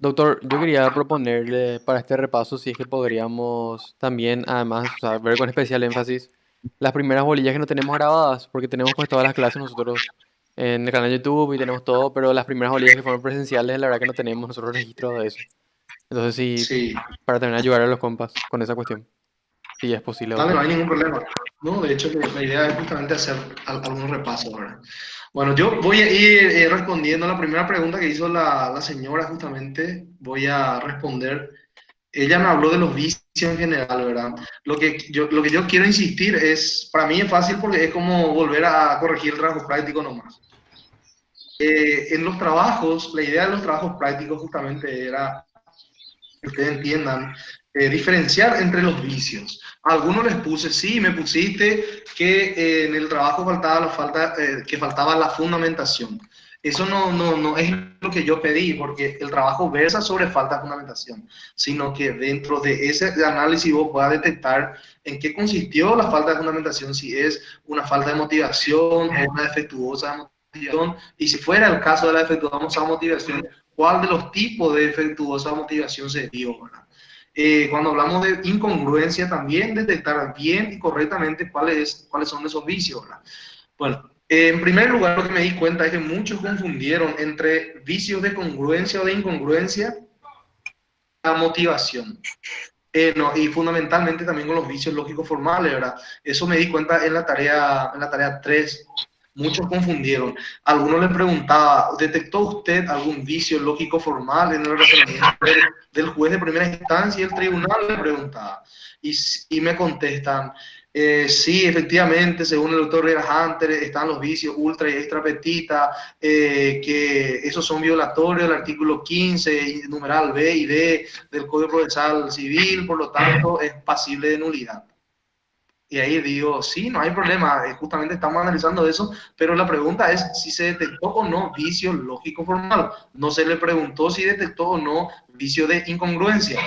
Doctor, yo quería proponerle para este repaso si es que podríamos también, además, o sea, ver con especial énfasis las primeras bolillas que no tenemos grabadas, porque tenemos pues todas las clases nosotros en el canal de YouTube y tenemos todo, pero las primeras bolillas que fueron presenciales, la verdad que no tenemos nosotros registro de eso. Entonces sí, Sí, para también ayudar a los compas con esa cuestión, si es posible, dale, no doctor. hay ningún problema. No, de hecho, la idea es justamente hacer algunos repasos ahora. Bueno, yo voy a ir respondiendo a la primera pregunta que hizo la señora, justamente. Voy a responder. Ella me habló de los vicios en general, ¿verdad? Lo que yo quiero insistir es, para mí es fácil porque es como volver a corregir el trabajo práctico nomás. En los trabajos, la idea de los trabajos prácticos justamente era que ustedes entiendan, diferenciar entre los vicios. A algunos les puse, sí, me pusiste que en el trabajo que faltaba la fundamentación. Eso no es lo que yo pedí, porque el trabajo versa sobre falta de fundamentación, sino que dentro de ese análisis vos puedas detectar en qué consistió la falta de fundamentación, si es una falta de motivación o una defectuosa motivación, y si fuera el caso de la defectuosa motivación, cuál de los tipos de defectuosa motivación se dio, ¿verdad? Cuando hablamos de incongruencia, también detectar bien y correctamente cuáles son esos vicios, ¿verdad? Bueno, en primer lugar, lo que me di cuenta es que muchos confundieron entre vicios de congruencia o de incongruencia la motivación. No, y fundamentalmente también con los vicios lógicos formales, ¿verdad? Eso me di cuenta en la tarea 3. Muchos confundieron. Algunos les preguntaba, ¿detectó usted algún vicio lógico formal en el razonamiento del juez de primera instancia y el tribunal? Le preguntaba. Y me contestan, sí, efectivamente, según el doctor Rivera Hunter, están los vicios ultra y extra petita, que esos son violatorios del artículo 15, numeral B y D del Código Procesal Civil, por lo tanto es pasible de nulidad. Y ahí digo, sí, no hay problema, justamente estamos analizando eso, pero la pregunta es si se detectó o no vicio lógico formal. No se le preguntó si detectó o no vicio de incongruencia,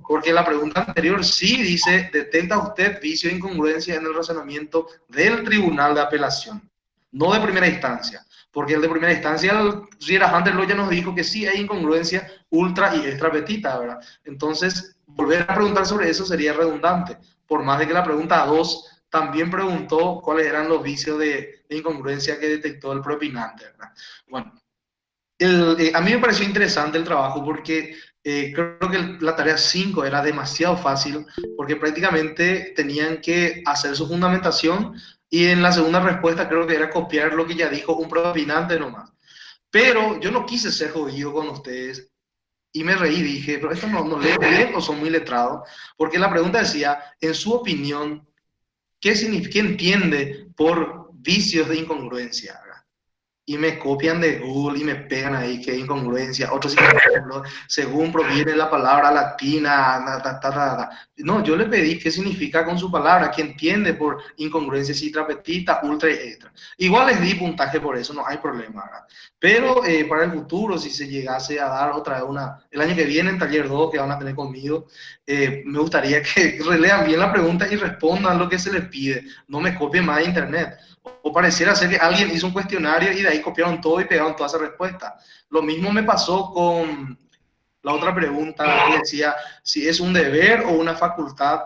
porque la pregunta anterior sí dice, ¿detecta usted vicio de incongruencia en el razonamiento del Tribunal de Apelación? No de primera instancia, porque el de primera instancia, el Riera Hunter ya nos dijo que sí hay incongruencia ultra y extra petita, ¿verdad? Entonces, volver a preguntar sobre eso sería redundante, por más de que la pregunta 2 también preguntó cuáles eran los vicios de incongruencia que detectó el propinante, ¿verdad? Bueno, a mí me pareció interesante el trabajo porque creo que la tarea 5 era demasiado fácil porque prácticamente tenían que hacer su fundamentación y en la segunda respuesta creo que era copiar lo que ya dijo un propinante nomás. Pero yo no quise ser jodido con ustedes y me reí, dije, pero esto no leo bien o son muy letrados, porque la pregunta decía, en su opinión, ¿qué significa, qué entiende por vicios de incongruencia? Y me copian de Google y me pegan ahí que incongruencia. Otros según proviene la palabra latina. No, yo le pedí qué significa con su palabra, qué entiende por incongruencia, si trapetita, ultra y extra. Igual les di puntaje por eso, no hay problema, ¿verdad? Pero para el futuro, si se llegase a dar otra vez el año que viene en taller 2 que van a tener conmigo, me gustaría que relean bien la pregunta y respondan lo que se les pide. No me copien más de internet. O pareciera ser que alguien hizo un cuestionario y de ahí copiaron todo y pegaron toda esa respuesta. Lo mismo me pasó con la otra pregunta que decía si es un deber o una facultad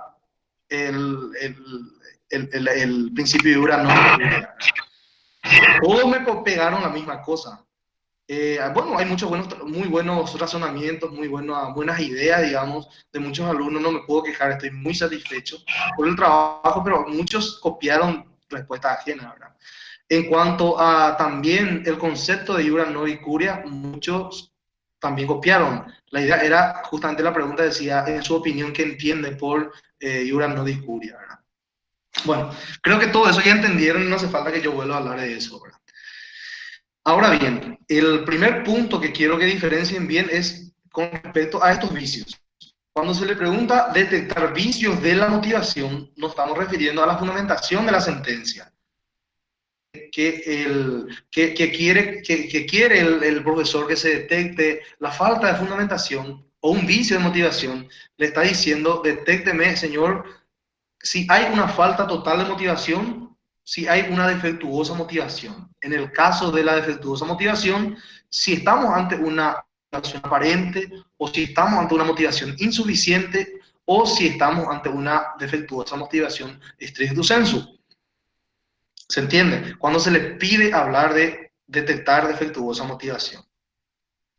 el, el, el principio de Ura no. Todos me pegaron la misma cosa. Bueno, hay muchos muy buenos razonamientos, buenas ideas, digamos, de muchos alumnos. No me puedo quejar, estoy muy satisfecho por el trabajo, pero muchos copiaron respuestas ajenas, ¿verdad? En cuanto a también el concepto de Iura no curia, muchos también copiaron. La idea era, justamente la pregunta decía, en su opinión, ¿qué entiende por Iura no curia, ¿verdad? Bueno, creo que todo eso ya entendieron y no hace falta que yo vuelva a hablar de eso, ¿verdad? Ahora bien, el primer punto que quiero que diferencien bien es con respecto a estos vicios. Cuando se le pregunta detectar vicios de la motivación, nos estamos refiriendo a la fundamentación de la sentencia. Que quiere el profesor que se detecte la falta de fundamentación o un vicio de motivación, le está diciendo, detécteme, señor, si hay una falta total de motivación, si hay una defectuosa motivación. En el caso de la defectuosa motivación, si estamos ante una motivación aparente, o si estamos ante una motivación insuficiente, o si estamos ante una defectuosa motivación stricto sensu. ¿Se entiende? Cuando se le pide hablar de detectar defectuosa motivación,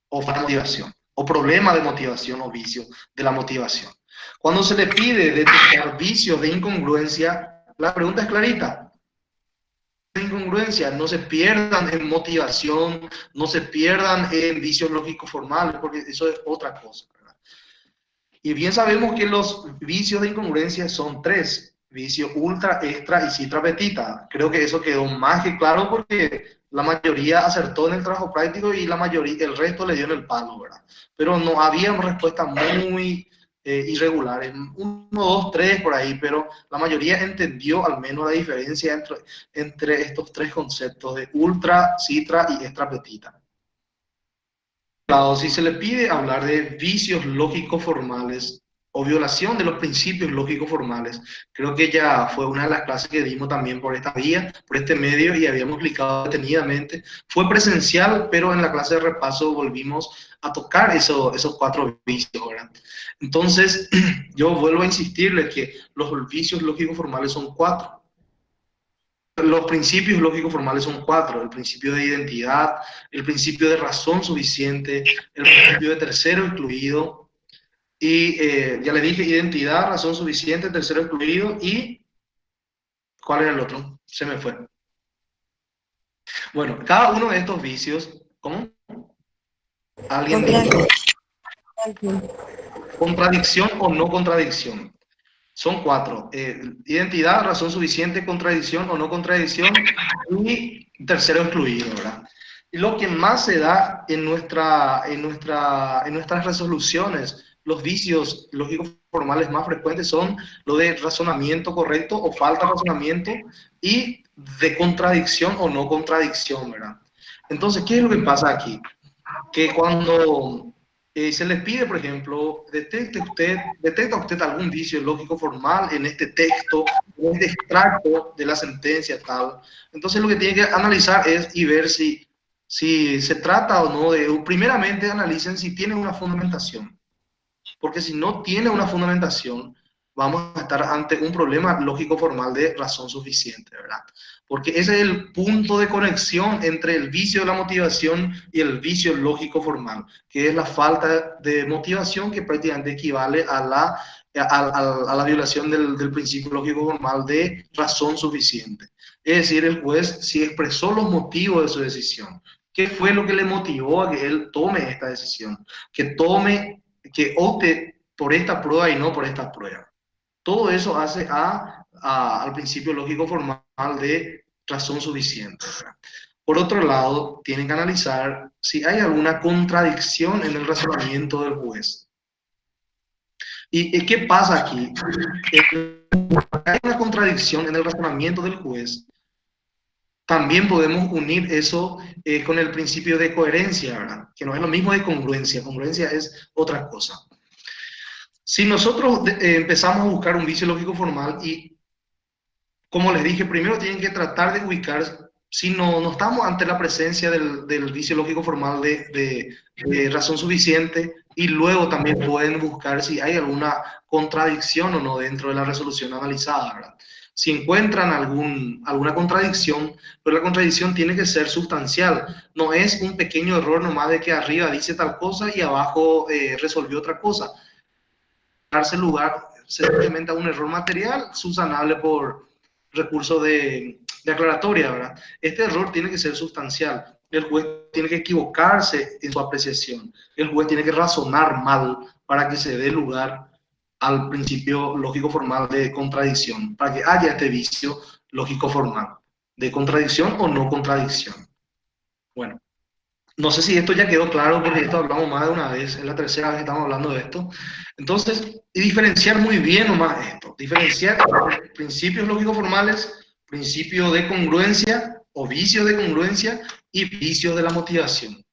o falta de motivación, o problema de motivación o vicio de la motivación. Cuando se le pide detectar vicios de incongruencia, la pregunta es clarita. Incongruencia, no se pierdan en motivación, no se pierdan en vicios lógicos formales, porque eso es otra cosa, ¿verdad? Y bien sabemos que los vicios de incongruencia son tres: vicio ultra, extra y citra petita. Creo que eso quedó más que claro porque la mayoría acertó en el trabajo práctico y la mayoría, el resto le dio en el palo, ¿verdad? Pero no había respuestas muy irregulares, uno, dos, tres por ahí, pero la mayoría entendió al menos la diferencia entre estos tres conceptos de ultra, citra y extra petita. Si se le pide hablar de vicios lógicos formales o violación de los principios lógicos formales, creo que ya fue una de las clases que dimos también por esta vía, por este medio, y habíamos explicado detenidamente. Fue presencial, pero en la clase de repaso volvimos a tocar esos cuatro vicios, ¿verdad? Entonces, yo vuelvo a insistirles que los vicios lógicos formales son cuatro. Los principios lógicos formales son cuatro: el principio de identidad, el principio de razón suficiente, el principio de tercero incluido, y ya le dije, identidad, razón suficiente, tercero incluido, y ¿cuál era el otro? Se me fue. Bueno, cada uno de estos vicios, ¿cómo? ¿Alguien dijo? Contradicción o no contradicción. Son cuatro: identidad, razón suficiente, contradicción o no contradicción, y tercero excluido, ¿verdad? Y lo que más se da en nuestras resoluciones, los vicios lógicos formales más frecuentes son lo de razonamiento correcto o falta de razonamiento, y de contradicción o no contradicción, ¿verdad? Entonces, ¿qué es lo que pasa aquí? Que cuando se les pide, por ejemplo, detecta usted algún vicio lógico formal en este texto, en este extracto de la sentencia, tal. Entonces lo que tiene que analizar es y ver si se trata o no de, primeramente analicen si tiene una fundamentación, porque si no tiene una fundamentación, vamos a estar ante un problema lógico formal de razón suficiente, ¿verdad? Porque ese es el punto de conexión entre el vicio de la motivación y el vicio lógico formal, que es la falta de motivación, que prácticamente equivale a la violación del principio lógico formal de razón suficiente. Es decir, el juez si expresó los motivos de su decisión. ¿Qué fue lo que le motivó a que él tome esta decisión? Que opte por esta prueba y no por esta prueba. Todo eso hace al principio lógico formal de razón suficiente, ¿verdad? Por otro lado, tienen que analizar si hay alguna contradicción en el razonamiento del juez. ¿Y qué pasa aquí? Hay una contradicción en el razonamiento del juez. También podemos unir eso con el principio de coherencia, ¿verdad? Que no es lo mismo de congruencia. Congruencia es otra cosa. Si nosotros empezamos a buscar un vicio lógico formal y, como les dije, primero tienen que tratar de ubicar si no estamos ante la presencia del vicio lógico formal de razón suficiente, y luego también pueden buscar si hay alguna contradicción o no dentro de la resolución analizada, ¿verdad? Si encuentran alguna contradicción, pero la contradicción tiene que ser sustancial, no es un pequeño error nomás de que arriba dice tal cosa y abajo resolvió otra cosa. Darse lugar simplemente a un error material subsanable por recurso de aclaratoria, ¿verdad? Este error tiene que ser sustancial. El juez tiene que equivocarse en su apreciación. El juez tiene que razonar mal para que se dé lugar al principio lógico formal de contradicción, para que haya este vicio lógico formal de contradicción o no contradicción. Bueno, no sé si esto ya quedó claro, porque esto hablamos más de una vez, es la tercera vez que estamos hablando de esto. Entonces, y diferenciar muy bien nomás esto, diferenciar principios lógicos formales, principios de congruencia o vicios de congruencia y vicios de la motivación.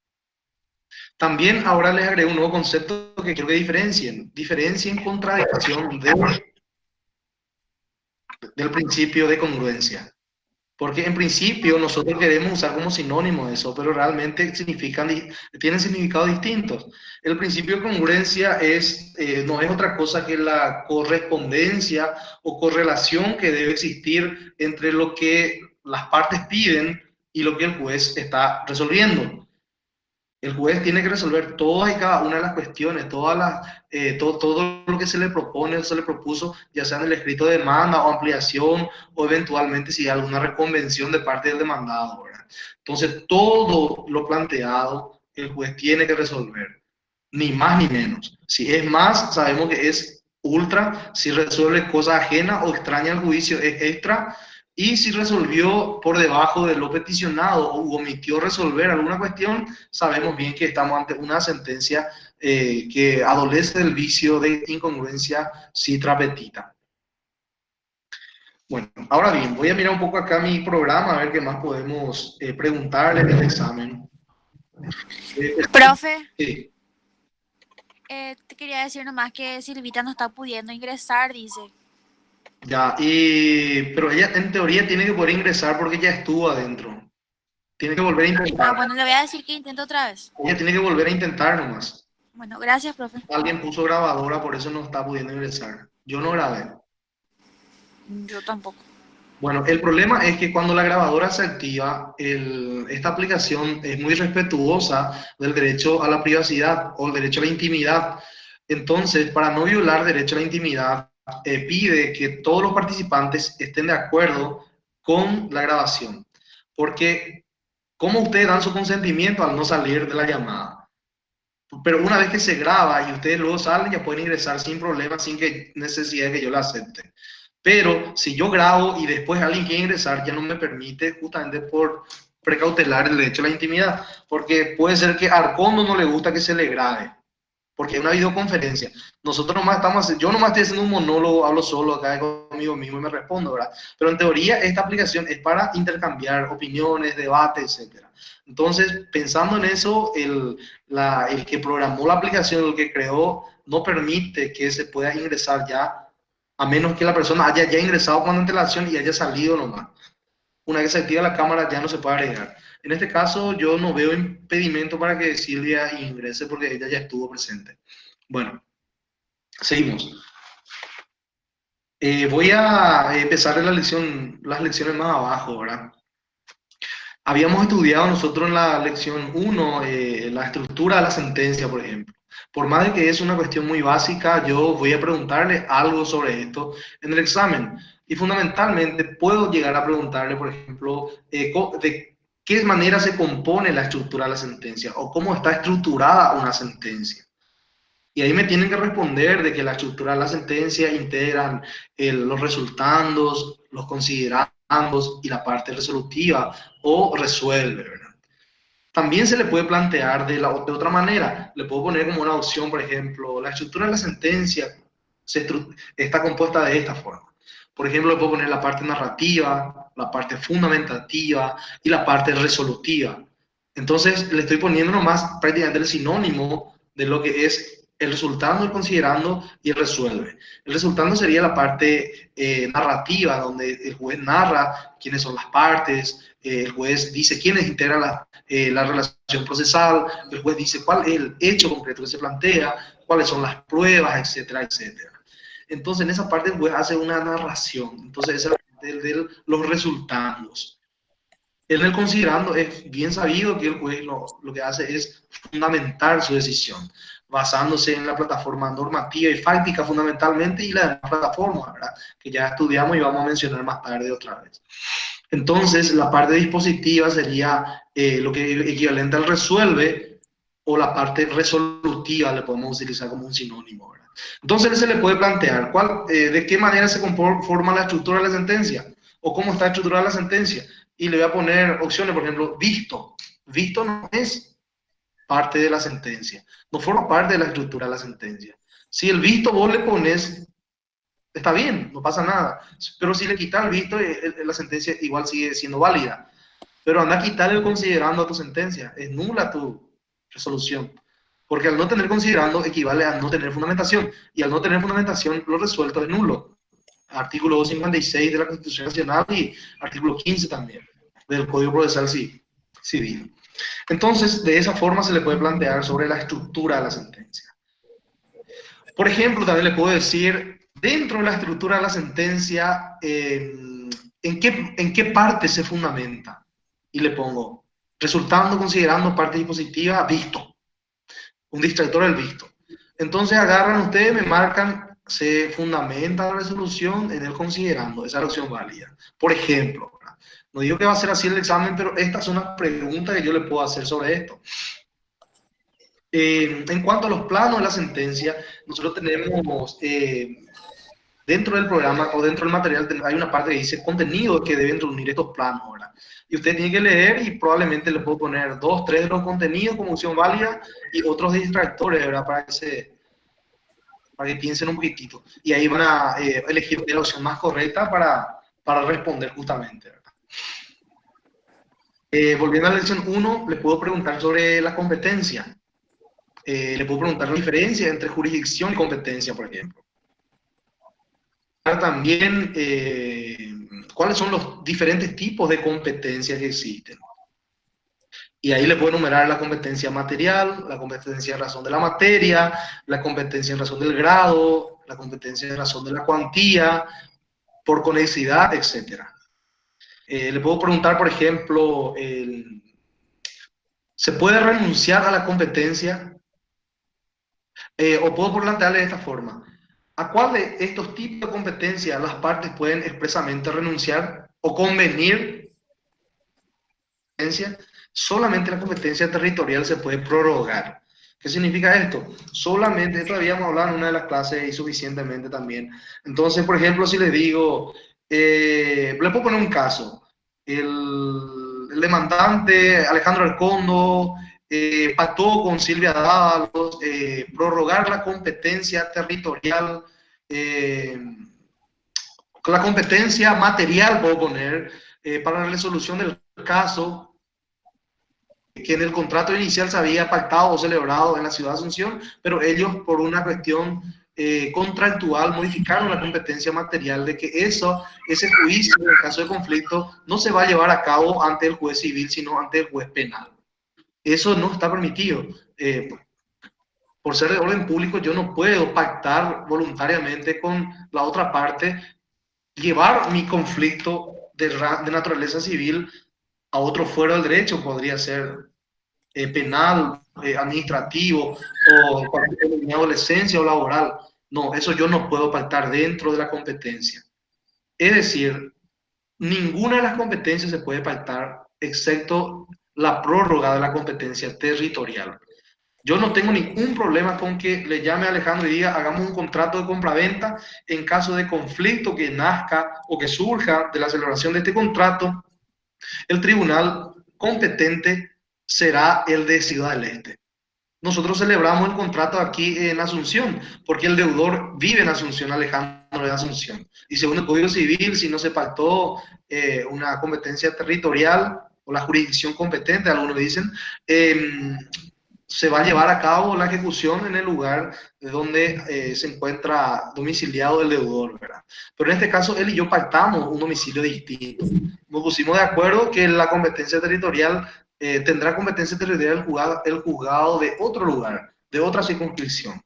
También ahora les agrego un nuevo concepto que quiero que diferencien contradicción del principio de congruencia. Porque en principio nosotros queremos usar como sinónimo eso, pero realmente tienen significados distintos. El principio de congruencia no es otra cosa que la correspondencia o correlación que debe existir entre lo que las partes piden y lo que el juez está resolviendo. El juez tiene que resolver todas y cada una de las cuestiones, todo lo que se le propone o se le propuso, ya sea en el escrito de demanda o ampliación, o eventualmente si hay alguna reconvención de parte del demandado, ¿verdad? Entonces, todo lo planteado, el juez tiene que resolver, ni más ni menos. Si es más, sabemos que es ultra; si resuelve cosas ajenas o extrañas al juicio, es extra; y si resolvió por debajo de lo peticionado o omitió resolver alguna cuestión, sabemos bien que estamos ante una sentencia que adolece del vicio de incongruencia citra petita. Bueno, ahora bien, voy a mirar un poco acá mi programa a ver qué más podemos preguntarle en el examen. Profe, Sí, te quería decir nomás que Silvita no está pudiendo ingresar, dice. ya, pero ella en teoría tiene que poder ingresar porque ya estuvo adentro. Tiene que volver a intentar. Ah, bueno, le voy a decir que intente otra vez. Ella tiene que volver a intentar nomás. Bueno, gracias, profe. Alguien puso grabadora, por eso no está pudiendo ingresar. Yo no grabé. Yo tampoco. Bueno, el problema es que cuando la grabadora se activa, esta aplicación es muy respetuosa del derecho a la privacidad o el derecho a la intimidad. Entonces, para no violar derecho a la intimidad, pide que todos los participantes estén de acuerdo con la grabación. Porque, ¿cómo ustedes dan su consentimiento al no salir de la llamada? Pero una vez que se graba y ustedes luego salen, ya pueden ingresar sin problema, sin que necesidad de que yo la acepte. Pero si yo grabo y después alguien quiere ingresar, ya no me permite, justamente por precautelar el derecho a la intimidad. Porque puede ser que a Arcondo no le gusta que se le grabe, porque es una videoconferencia. Yo nomás estoy haciendo un monólogo, hablo solo acá conmigo mismo y me respondo, ¿verdad? Pero en teoría esta aplicación es para intercambiar opiniones, debates, etcétera. Entonces, pensando en eso, el que programó la aplicación, el que creó, no permite que se pueda ingresar ya, a menos que la persona haya ya ingresado con antelación y haya salido nomás. Una vez que se activa la cámara ya no se puede agregar. En este caso yo no veo impedimento para que Silvia ingrese porque ella ya estuvo presente. Bueno, seguimos. Voy a empezar las lecciones más abajo, ¿verdad? Habíamos estudiado nosotros en la lección 1 la estructura de la sentencia, por ejemplo. Por más de que es una cuestión muy básica, yo voy a preguntarle algo sobre esto en el examen. Y fundamentalmente puedo llegar a preguntarle, por ejemplo, de qué manera se compone la estructura de la sentencia o cómo está estructurada una sentencia. Y ahí me tienen que responder de que la estructura de la sentencia integran los resultandos, los considerandos y la parte resolutiva o resuelve, ¿verdad? También se le puede plantear de otra manera. Le puedo poner como una opción, por ejemplo, la estructura de la sentencia está compuesta de esta forma. Por ejemplo, le puedo poner la parte narrativa, la parte fundamentativa y la parte resolutiva. Entonces, le estoy poniendo nomás prácticamente el sinónimo de lo que es el resultado, el considerando y el resuelve. El resultado sería la parte narrativa, donde el juez narra quiénes son las partes, el juez dice quiénes integran la relación procesal, el juez dice cuál es el hecho concreto que se plantea, cuáles son las pruebas, etcétera, etcétera. Entonces, en esa parte el juez hace una narración. Entonces, esa es la parte de los resultados. En el considerando es bien sabido que el juez lo que hace es fundamentar su decisión, basándose en la plataforma normativa y fáctica fundamentalmente y la plataforma, ¿verdad? Que ya estudiamos y vamos a mencionar más tarde otra vez. Entonces, la parte dispositiva sería lo que es equivalente al resuelve, o la parte resolutiva le podemos utilizar como un sinónimo, ¿verdad? Entonces, se le puede plantear de qué manera se conforma la estructura de la sentencia o cómo está estructurada la sentencia. Y le voy a poner opciones, por ejemplo, visto. Visto no es parte de la sentencia, no forma parte de la estructura de la sentencia. Si el visto vos le pones, está bien, no pasa nada. Pero si le quitas el visto, la sentencia igual sigue siendo válida. Pero anda a quitarle el considerando a tu sentencia. Es nula tu resolución. Porque al no tener considerando equivale a no tener fundamentación. Y al no tener fundamentación, lo resuelto es nulo. artículo 256 de la Constitución Nacional y artículo 15 también del Código Procesal Civil. Entonces, de esa forma se le puede plantear sobre la estructura de la sentencia. Por ejemplo, también le puedo decir, dentro de la estructura de la sentencia, ¿en qué parte se fundamenta? Y le pongo, resultando, considerando parte dispositiva, visto. Un distractor del visto. Entonces agarran ustedes, me marcan, se fundamenta la resolución en el considerando, esa es la opción válida. Por ejemplo, ¿verdad? No digo que va a ser así el examen, pero estas son las preguntas que yo le puedo hacer sobre esto. En cuanto a los planos de la sentencia, nosotros tenemos dentro del programa o dentro del material hay una parte que dice contenido que deben reunir estos planos, ¿verdad? Y usted tiene que leer y probablemente le puedo poner 2, 3 de los contenidos como opción válida y otros distractores, ¿verdad? Para que piensen un poquitito. Y ahí van a elegir la opción más correcta para responder justamente, ¿verdad? Volviendo a la lección 1, le puedo preguntar sobre la competencia. Le puedo preguntar la diferencia entre jurisdicción y competencia, por ejemplo. También cuáles son los diferentes tipos de competencias que existen. Y ahí le puedo enumerar la competencia material, la competencia en razón de la materia, la competencia en razón del grado, la competencia en razón de la cuantía, por conexidad, etc. Le puedo preguntar, por ejemplo, ¿se puede renunciar a la competencia? O puedo plantearle de esta forma. ¿A cuál de estos tipos de competencias las partes pueden expresamente renunciar o convenir? Solamente la competencia territorial se puede prorrogar. ¿Qué significa esto? Solamente, esto habíamos hablado en una de las clases y suficientemente también. Entonces, por ejemplo, si le digo, le puedo poner un caso. El demandante Alejandro Arcondo pactó con Silvia Dávalos prorrogar la competencia territorial, la competencia material, puedo poner, para la resolución del caso que en el contrato inicial se había pactado o celebrado en la ciudad de Asunción, pero ellos por una cuestión contractual modificaron la competencia material de que ese juicio en el caso de conflicto no se va a llevar a cabo ante el juez civil, sino ante el juez penal. Eso no está permitido. Por ser de orden público, yo no puedo pactar voluntariamente con la otra parte, llevar mi conflicto de naturaleza civil a otro fuero del derecho, podría ser penal, administrativo, o cualquier adolescencia o laboral. No, eso yo no puedo pactar dentro de la competencia. Es decir, ninguna de las competencias se puede pactar excepto la prórroga de la competencia territorial. Yo no tengo ningún problema con que le llame a Alejandro y diga, hagamos un contrato de compraventa en caso de conflicto que nazca o que surja de la celebración de este contrato. El tribunal competente será el de Ciudad del Este. Nosotros celebramos el contrato aquí en Asunción, porque el deudor vive en Asunción, Alejandro de Asunción. Y según el Código Civil, si no se pactó una competencia territorial o la jurisdicción competente, algunos dicen, se va a llevar a cabo la ejecución en el lugar donde se encuentra domiciliado el deudor, ¿verdad? Pero en este caso, él y yo pactamos un domicilio distinto. Nos pusimos de acuerdo que la competencia territorial tendrá competencia territorial el juzgado de otro lugar, de otra circunscripción.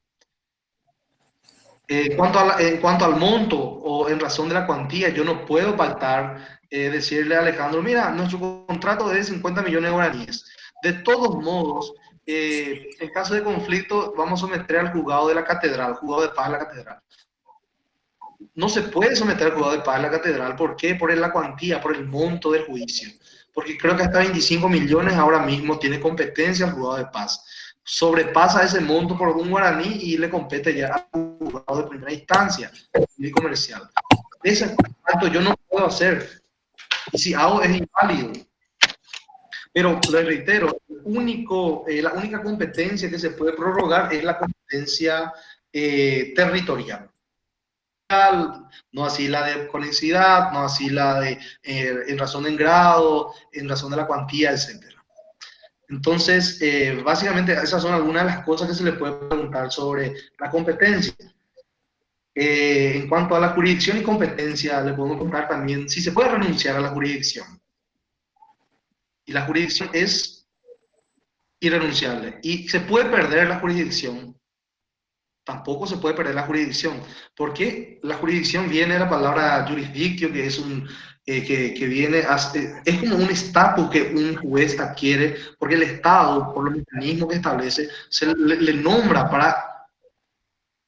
En cuanto al monto o en razón de la cuantía, yo no puedo pactar, decirle a Alejandro, mira, nuestro contrato es de 50 millones de guaraníes. De todos modos, en caso de conflicto, vamos a someter al juzgado de la catedral, juzgado de paz de la catedral. No se puede someter al juzgado de paz de la catedral. ¿Por qué? Por la cuantía, por el monto del juicio. Porque creo que hasta 25 millones ahora mismo tiene competencia al juzgado de paz. Sobrepasa ese monto por un guaraní y le compete ya al juzgado de primera instancia, y comercial. Ese contrato yo no puedo hacer. Y si hago es inválido. Pero les reitero, la única competencia que se puede prorrogar es la competencia territorial. No así la de conexidad, no así la de en razón de grado, en razón de la cuantía, etc. Entonces, básicamente esas son algunas de las cosas que se le puede preguntar sobre la competencia. En cuanto a la jurisdicción y competencia, le podemos contar también si se puede renunciar a la jurisdicción. Y la jurisdicción es irrenunciable. Y se puede perder la jurisdicción. Tampoco se puede perder la jurisdicción. Porque la jurisdicción viene de la palabra jurisdictio, que es que viene es como un estatus que un juez adquiere, porque el Estado, por los mecanismos que establece, le nombra para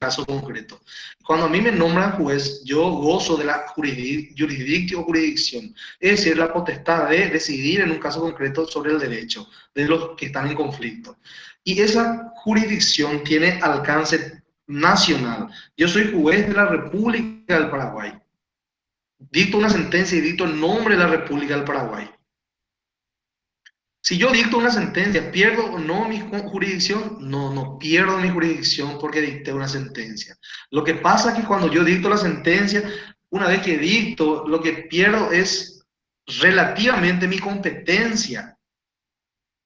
caso concreto. Cuando a mí me nombran juez, yo gozo de la jurisdicción o jurisdicción, es decir, la potestad de decidir en un caso concreto sobre el derecho de los que están en conflicto. Y esa jurisdicción tiene alcance nacional. Yo soy juez de la República del Paraguay. Dicto una sentencia y dicto en nombre de la República del Paraguay. Si yo dicto una sentencia, ¿pierdo o no mi jurisdicción? No, no pierdo mi jurisdicción porque dicté una sentencia. Lo que pasa es que cuando yo dicto la sentencia, una vez que dicto, lo que pierdo es relativamente mi competencia.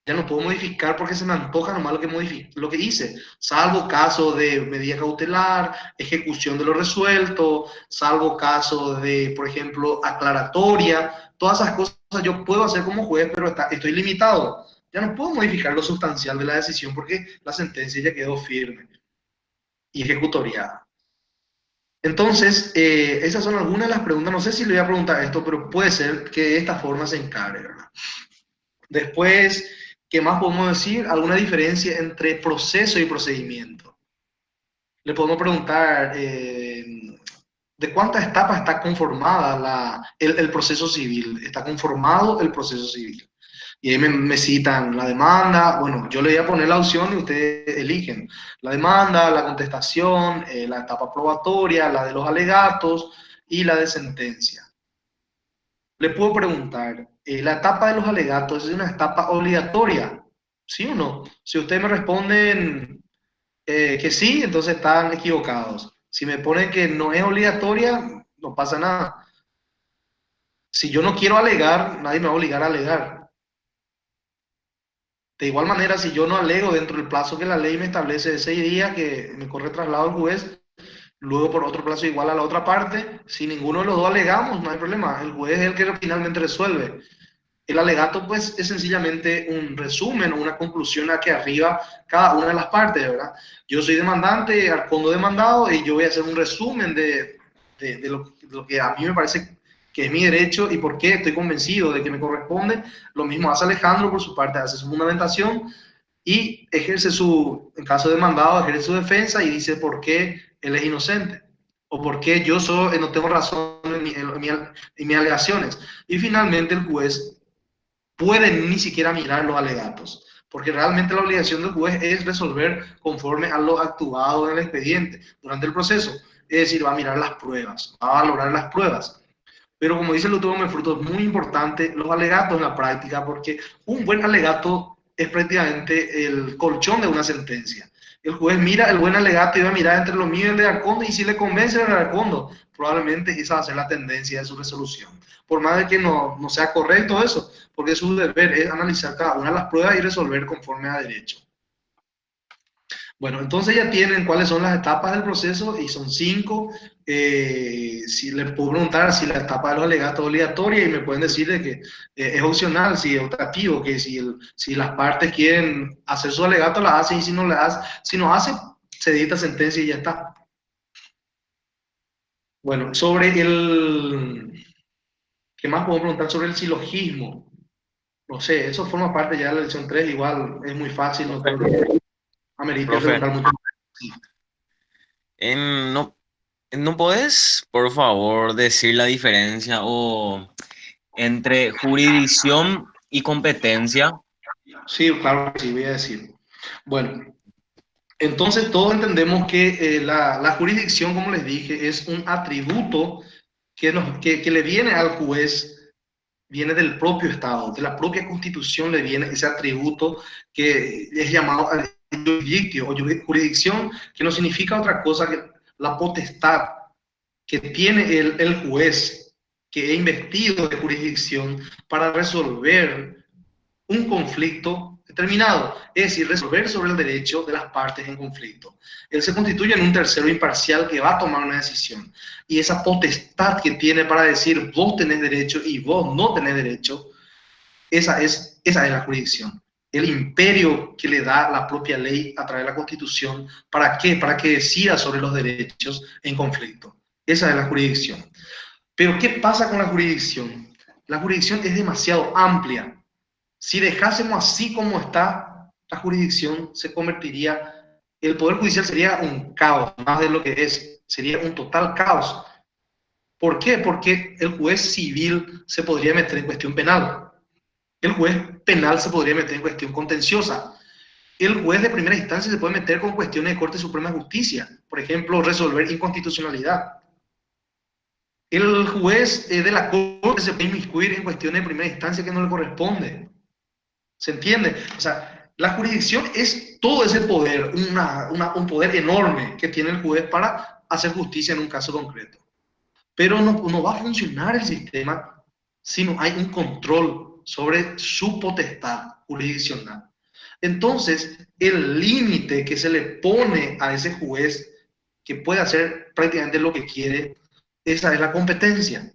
Ya no puedo modificar porque se me antoja nomás lo que hice, salvo caso de medida cautelar, ejecución de lo resuelto, salvo caso de, por ejemplo, aclaratoria, todas esas cosas yo puedo hacer como juez, pero estoy limitado. Ya no puedo modificar lo sustancial de la decisión porque la sentencia ya quedó firme y ejecutoriada. Entonces, esas son algunas de las preguntas. No sé si le voy a preguntar esto, pero puede ser que de esta forma se encare, ¿verdad? Después, ¿qué más podemos decir? ¿Alguna diferencia entre proceso y procedimiento? Le podemos preguntar de cuántas etapas está conformada el proceso civil. ¿Está conformado el proceso civil? Y ahí me citan la demanda. Bueno, yo le voy a poner la opción y ustedes eligen. La demanda, la contestación, la etapa probatoria, la de los alegatos y la de sentencia. Le puedo preguntar, ¿la etapa de los alegatos es una etapa obligatoria? ¿Sí o no? Si ustedes me responden que sí, entonces están equivocados. Si me ponen que no es obligatoria, no pasa nada. Si yo no quiero alegar, nadie me va a obligar a alegar. De igual manera, si yo no alego dentro del plazo que la ley me establece de 6 días, que me corre traslado al juez, luego por otro plazo igual a la otra parte, si ninguno de los dos alegamos, no hay problema. El juez es el que finalmente resuelve. El alegato, pues, es sencillamente un resumen o una conclusión a que arriba cada una de las partes, ¿verdad? Yo soy demandante, Arcondo demandado, y yo voy a hacer un resumen de lo que a mí me parece que es mi derecho y por qué estoy convencido de que me corresponde. Lo mismo hace Alejandro, por su parte, hace su fundamentación y ejerce en caso de demandado, ejerce su defensa y dice por qué él es inocente o por qué yo no tengo razón en mis alegaciones. Y finalmente el juez puede ni siquiera mirar los alegatos, porque realmente la obligación del juez es resolver conforme a lo actuado en el expediente durante el proceso. Es decir, va a mirar las pruebas, va a valorar las pruebas. Pero como dice el doctor Mefruto, es muy importante los alegatos en la práctica, porque un buen alegato es prácticamente el colchón de una sentencia. El juez mira el buen alegato y va a mirar entre lo mío y el de Arcondo, y si le convence el de Arcondo, probablemente esa va a ser la tendencia de su resolución. Por más de que no sea correcto eso, porque su deber es analizar cada una de las pruebas y resolver conforme a derecho. Bueno, entonces ya tienen cuáles son las etapas del proceso y son 5. Si les puedo preguntar si la etapa de los alegatos es obligatoria y me pueden decir de que es opcional, si es optativo, que si las partes quieren hacer su alegato, la hacen y si no hace, se dicta sentencia y ya está. Bueno, ¿qué más puedo preguntar sobre el silogismo? No sé, eso forma parte ya de la lección 3, igual es muy fácil, no creo que amerite Profe, preguntar mucho. Sí. ¿no, no podés, por favor, decir la diferencia entre jurisdicción y competencia? Sí, claro que sí, voy a decir. Bueno, entonces todos entendemos que la jurisdicción, como les dije, es un atributo que le viene al juez, viene del propio Estado, de la propia Constitución le viene ese atributo que es llamado jurisdictio o jurisdicción, que no significa otra cosa que la potestad que tiene el juez que es investido de jurisdicción para resolver un conflicto determinado, es decir, resolver sobre el derecho de las partes en conflicto. Él se constituye en un tercero imparcial que va a tomar una decisión. Y esa potestad que tiene para decir vos tenés derecho y vos no tenés derecho, esa es la jurisdicción. El imperio que le da la propia ley a través de la Constitución. ¿Para qué? Para que decida sobre los derechos en conflicto. Esa es la jurisdicción. Pero ¿qué pasa con la jurisdicción? La jurisdicción es demasiado amplia. Si dejásemos así como está, la jurisdicción se convertiría, el Poder Judicial sería un caos, más de lo que es, sería un total caos. ¿Por qué? Porque el juez civil se podría meter en cuestión penal, el juez penal se podría meter en cuestión contenciosa, el juez de primera instancia se puede meter con cuestiones de Corte Suprema de Justicia, por ejemplo, resolver inconstitucionalidad. El juez de la Corte se puede inmiscuir en cuestiones de primera instancia que no le corresponde. ¿Se entiende? O sea, la jurisdicción es todo ese poder, un poder enorme que tiene el juez para hacer justicia en un caso concreto. Pero no va a funcionar el sistema si no hay un control sobre su potestad jurisdiccional. Entonces, el límite que se le pone a ese juez, que puede hacer prácticamente lo que quiere, esa es la competencia.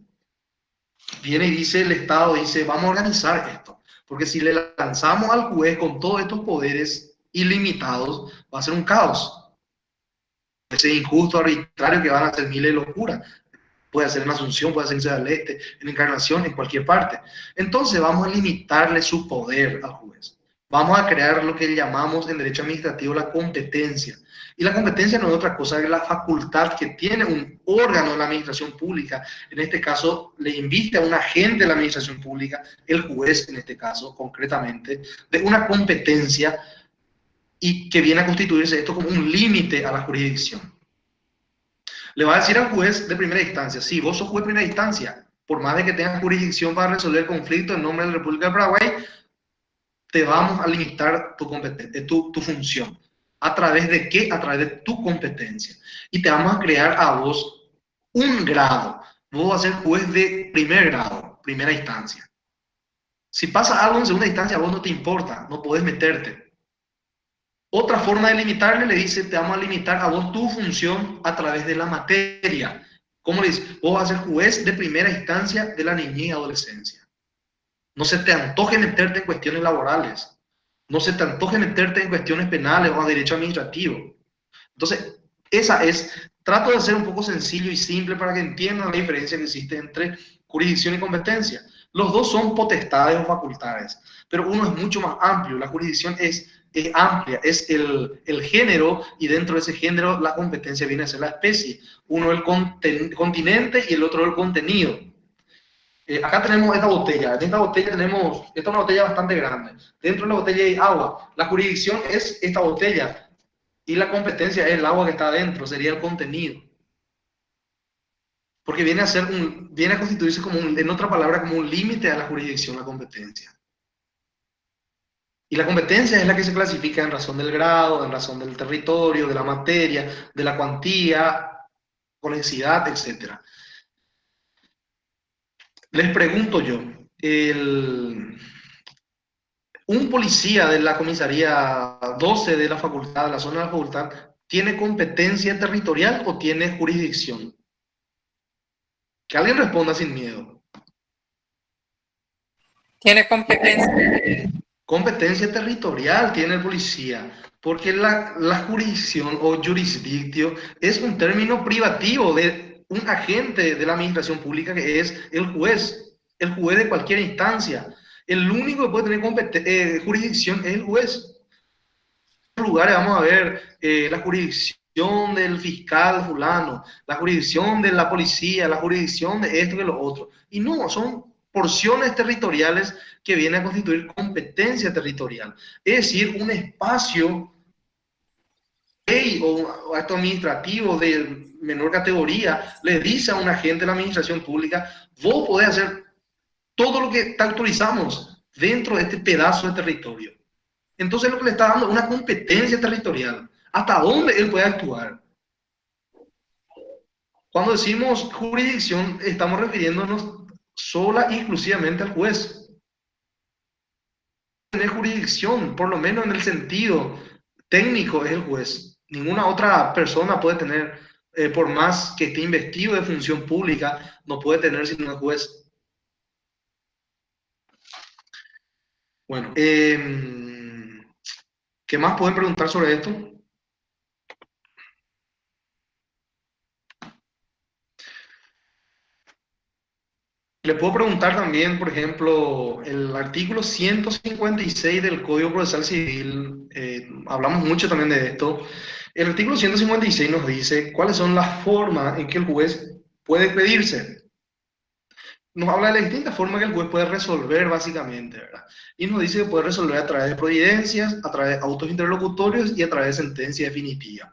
Viene y dice el Estado, dice, vamos a organizar esto. Porque si le lanzamos al juez con todos estos poderes ilimitados, va a ser un caos. Ese injusto, arbitrario, que van a hacer miles de locuras. Puede ser en Asunción, puede ser en Ciudad del Este, en Encarnación, en cualquier parte. Entonces vamos a limitarle su poder al juez. Vamos a crear lo que llamamos en derecho administrativo la competencia. Y la competencia no es otra cosa que la facultad que tiene un órgano de la administración pública. En este caso, le invita a un agente de la administración pública, el juez en este caso, concretamente, de una competencia y que viene a constituirse esto como un límite a la jurisdicción. Le va a decir al juez de primera instancia, sí, vos sos juez de primera instancia, por más de que tengas jurisdicción para resolver conflictos en nombre de la República de Paraguay, te vamos a limitar tu función. ¿A través de qué? A través de tu competencia. Y te vamos a crear a vos un grado. Vos vas a ser juez de primer grado, primera instancia. Si pasa algo en segunda instancia, a vos no te importa, no podés meterte. Otra forma de limitarle, le dice, te vamos a limitar a vos tu función a través de la materia. ¿Cómo le dice? Vos vas a ser juez de primera instancia de la niñez y adolescencia. No se te antoje meterte en cuestiones laborales. No se te antoje meterte en cuestiones penales o a derecho administrativo. Entonces, trato de ser un poco sencillo y simple para que entiendan la diferencia que existe entre jurisdicción y competencia. Los dos son potestades o facultades, pero uno es mucho más amplio. La jurisdicción es amplia, es el género, y dentro de ese género la competencia viene a ser la especie. Uno el continente y el otro el contenido. Acá tenemos esta botella. En esta botella tenemos, esta es una botella bastante grande. Dentro de la botella hay agua. La jurisdicción es esta botella y la competencia es el agua que está adentro, sería el contenido. Porque viene a constituirse como en otra palabra, como un límite a la jurisdicción, la competencia. Y la competencia es la que se clasifica en razón del grado, en razón del territorio, de la materia, de la cuantía, conexidad, etc. Les pregunto yo, un policía de la comisaría 12 de la facultad, de la zona de la facultad, ¿tiene competencia territorial o tiene jurisdicción? Que alguien responda sin miedo. Tiene competencia. Competencia territorial tiene el policía, porque la jurisdicción o jurisdictio es un término privativo de un agente de la administración pública que es el juez de cualquier instancia. El único que puede tener jurisdicción es el juez. En lugares vamos a ver la jurisdicción del fiscal fulano, la jurisdicción de la policía, la jurisdicción de esto y de lo otro. Y no, son porciones territoriales que vienen a constituir competencia territorial. Es decir, un espacio o acto administrativo de menor categoría le dice a un agente de la administración pública, vos podés hacer todo lo que te autorizamos dentro de este pedazo de territorio. Entonces lo que le está dando es una competencia territorial. ¿Hasta dónde él puede actuar? Cuando decimos jurisdicción, estamos refiriéndonos sola y exclusivamente al juez. tener jurisdicción, por lo menos en el sentido técnico es el juez. Ninguna otra persona puede tener, por más que esté investido de función pública, no puede tener sino el juez. Bueno, ¿qué más pueden preguntar sobre esto? Le puedo preguntar también, por ejemplo, el artículo 156 del Código Procesal Civil, hablamos mucho también de esto. El artículo 156 nos dice cuáles son las formas en que el juez puede pedirse. Nos habla de las distintas formas que el juez puede resolver básicamente, ¿verdad? Y nos dice que puede resolver a través de providencias, a través de autos interlocutorios y a través de sentencia definitiva.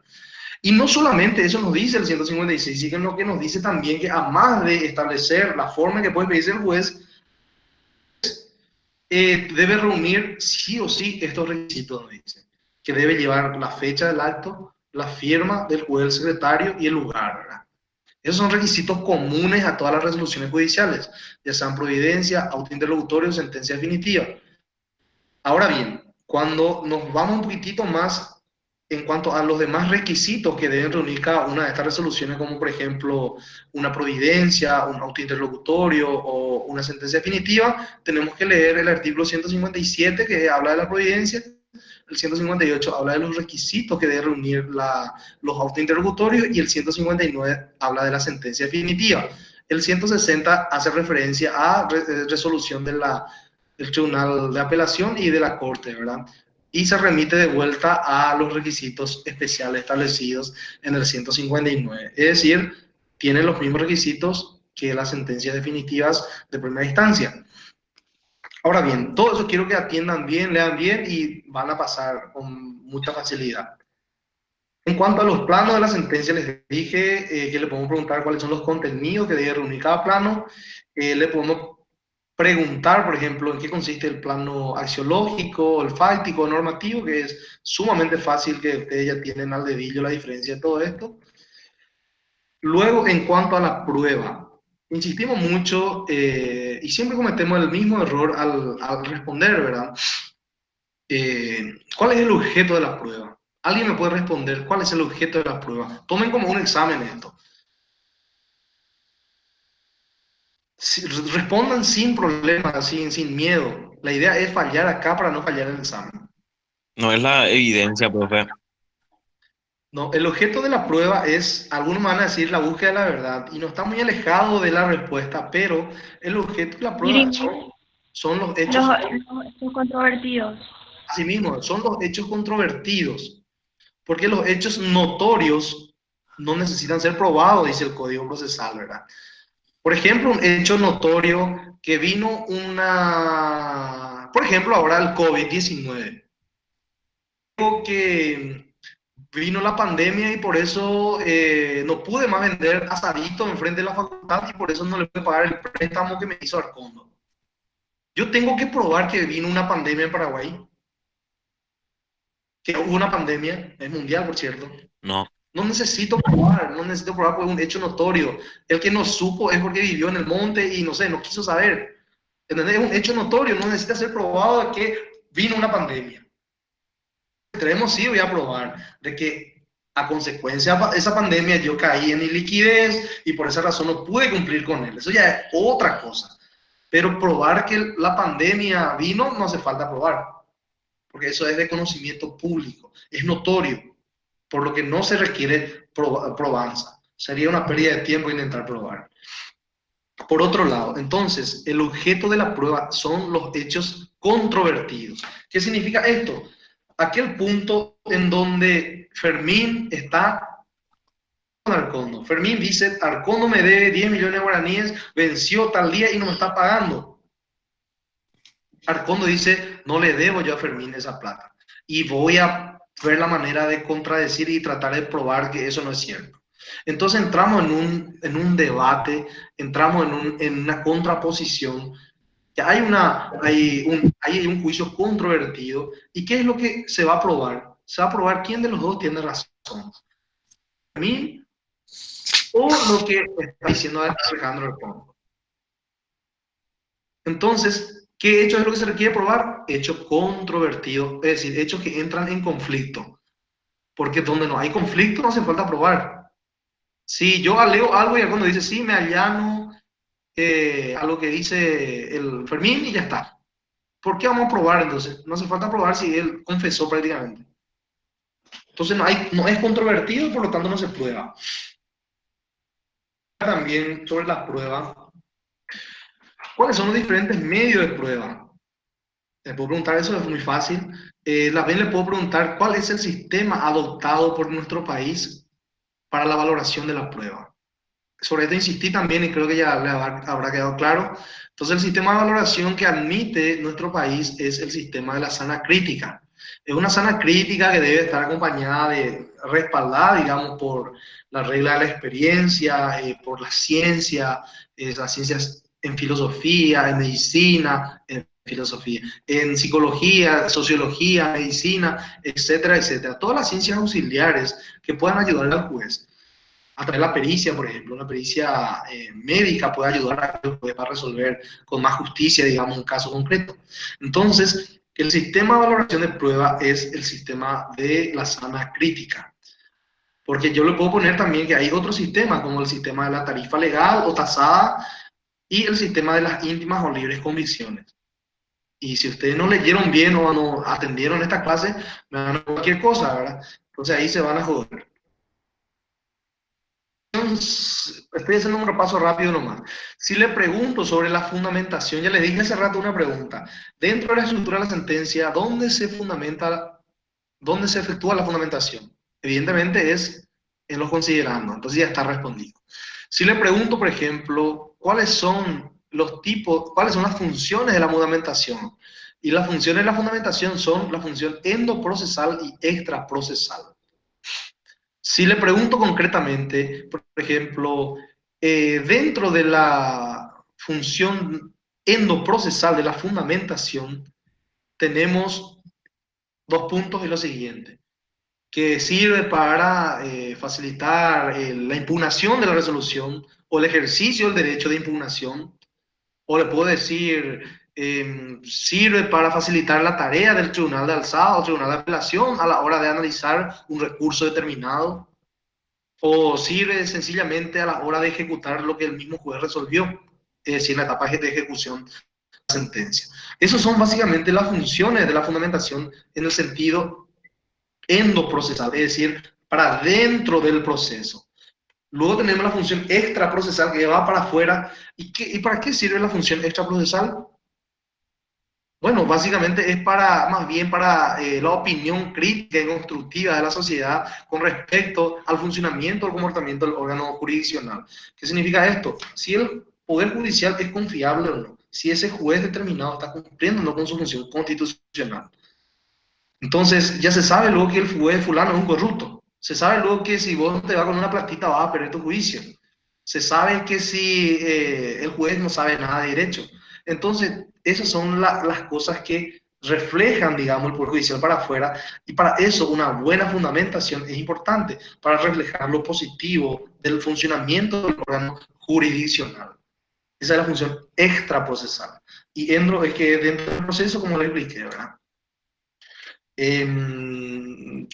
Y no solamente eso nos dice el 156, sino que nos dice también que además de establecer la forma en que puede pedirse el juez, debe reunir sí o sí estos requisitos, nos dice, que debe llevar la fecha del acto, la firma del juez, el secretario y el lugar, ¿verdad? Esos son requisitos comunes a todas las resoluciones judiciales, ya sean providencia, auto interlocutorio o sentencia definitiva. Ahora bien, cuando nos vamos un poquitito más en cuanto a los demás requisitos que deben reunir cada una de estas resoluciones, como por ejemplo una providencia, un auto interlocutorio o una sentencia definitiva, tenemos que leer el artículo 157 que habla de la providencia, el 158 habla de los requisitos que deben reunir los autos interlocutorios y el 159 habla de la sentencia definitiva. El 160 hace referencia a resolución del Tribunal de Apelación y de la Corte, ¿verdad? Y se remite de vuelta a los requisitos especiales establecidos en el 159. Es decir, tiene los mismos requisitos que las sentencias definitivas de primera instancia. Ahora bien, todo eso quiero que atiendan bien, lean bien y van a pasar con mucha facilidad. En cuanto a los planos de la sentencia, les dije que le podemos preguntar cuáles son los contenidos que debe reunir cada plano. Le podemos preguntar, por ejemplo, en qué consiste el plano axiológico, el fáctico, normativo, que es sumamente fácil, que ustedes ya tienen al dedillo la diferencia de todo esto. Luego, en cuanto a la prueba, insistimos mucho y siempre cometemos el mismo error al responder, ¿verdad? ¿Cuál es el objeto de la prueba? ¿Alguien me puede responder cuál es el objeto de la prueba? Tomen como un examen esto. Respondan sin problemas, sin miedo. La idea es fallar acá para no fallar en el examen. No es la evidencia, profe. No, el objeto de la prueba es, algunos van a decir, la búsqueda de la verdad, y no está muy alejado de la respuesta, pero el objeto de la prueba son los hechos, Los hechos controvertidos. asimismo, son los hechos controvertidos, porque los hechos notorios no necesitan ser probados, dice el Código Procesal, ¿verdad? Por ejemplo, un hecho notorio que vino por ejemplo, ahora el COVID-19, que vino la pandemia y por eso no pude más vender asadito enfrente de la facultad y por eso no le pude pagar el préstamo que me hizo Arcondo. Yo tengo que probar que vino una pandemia en Paraguay, que hubo una pandemia, es mundial por cierto. No. No necesito probar porque es un hecho notorio. El que no supo es porque vivió en el monte y no sé, no quiso saber. ¿Entendés? Es un hecho notorio, no necesita ser probado de que vino una pandemia. Creemos sí, voy a probar de que a consecuencia de esa pandemia yo caí en iliquidez y por esa razón no pude cumplir con él. Eso ya es otra cosa. Pero probar que la pandemia vino no hace falta probar, porque eso es de conocimiento público, es notorio, por lo que no se requiere probanza. Sería una pérdida de tiempo intentar probar. Por otro lado, entonces, el objeto de la prueba son los hechos controvertidos. ¿Qué significa esto? Aquel punto en donde Fermín está con Arcondo. Fermín dice, Arcondo me debe 10 millones de guaraníes, venció tal día y no me está pagando. Arcondo dice, no le debo yo a Fermín esa plata. Y voy a ver la manera de contradecir y tratar de probar que eso no es cierto. Entonces entramos en un debate, entramos en una contraposición. Hay un juicio controvertido. ¿Y qué es lo que se va a probar? Se va a probar quién de los dos tiene razón. ¿A mí o lo que está diciendo Alejandro Arcondo? Entonces, ¿Qué hecho es lo que se requiere probar? Hechos controvertidos, es decir, hechos que entran en conflicto. Porque donde no hay conflicto no hace falta probar. Si yo alego algo y el cuando dice sí, me allano a lo que dice el Fermín y ya está. ¿Por qué vamos a probar entonces? No hace falta probar si él confesó prácticamente. Entonces no es controvertido, por lo tanto no se prueba. También sobre la prueba, ¿cuáles son los diferentes medios de prueba? Le puedo preguntar eso, es muy fácil. También le puedo preguntar cuál es el sistema adoptado por nuestro país para la valoración de la prueba. Sobre esto insistí también y creo que ya le habrá quedado claro. Entonces el sistema de valoración que admite nuestro país es el sistema de la sana crítica. Es una sana crítica que debe estar acompañada respaldada, digamos, por la regla de la experiencia, por la ciencia, las ciencias en filosofía, en medicina, en filosofía, en psicología, sociología, medicina, etcétera, etcétera. Todas las ciencias auxiliares que puedan ayudar al juez. A través de la pericia, por ejemplo, una pericia médica puede ayudar a que el juez va a resolver con más justicia, digamos, un caso concreto. Entonces, el sistema de valoración de prueba es el sistema de la sana crítica. Porque yo le puedo poner también que hay otros sistemas, como el sistema de la tarifa legal o tasada y el sistema de las íntimas o libres convicciones. Y si ustedes no leyeron bien o no atendieron esta clase, me van a cualquier cosa, ¿verdad? Entonces ahí se van a joder. Estoy haciendo un repaso rápido nomás. Si le pregunto sobre la fundamentación, ya le dije hace rato una pregunta. Dentro de la estructura de la sentencia, ¿dónde se efectúa la fundamentación? Evidentemente es en los considerando, entonces ya está respondido. Si le pregunto, por ejemplo, cuáles son las funciones de la fundamentación, y las funciones de la fundamentación son la función endoprocesal y extraprocesal. Si le pregunto concretamente, por ejemplo, dentro de la función endoprocesal de la fundamentación, tenemos dos puntos y lo siguiente, que sirve para facilitar la impugnación de la resolución o el ejercicio del derecho de impugnación, o le puedo decir, sirve para facilitar la tarea del tribunal de alzada o tribunal de apelación a la hora de analizar un recurso determinado, o sirve sencillamente a la hora de ejecutar lo que el mismo juez resolvió, es decir, en la etapa de ejecución de la sentencia. Esas son básicamente las funciones de la fundamentación en el sentido endoprocesal, es decir, para dentro del proceso. Luego tenemos la función extraprocesal que va para afuera. ¿Y para qué sirve la función extraprocesal? Bueno, básicamente es más bien para la opinión crítica y constructiva de la sociedad con respecto al funcionamiento o comportamiento del órgano jurisdiccional. ¿Qué significa esto? Si el Poder Judicial es confiable o no, si ese juez determinado está cumpliendo o no con su función constitucional. Entonces, ya se sabe luego que el juez fulano es un corrupto. Se sabe luego que si vos te vas con una platita vas a perder tu juicio. Se sabe que si el juez no sabe nada de derecho. Entonces, esas son las cosas que reflejan, digamos, el Poder Judicial para afuera, y para eso una buena fundamentación es importante, para reflejar lo positivo del funcionamiento del órgano jurisdiccional. Esa es la función extraprocesal. Y dentro del proceso, como le expliqué, ¿verdad?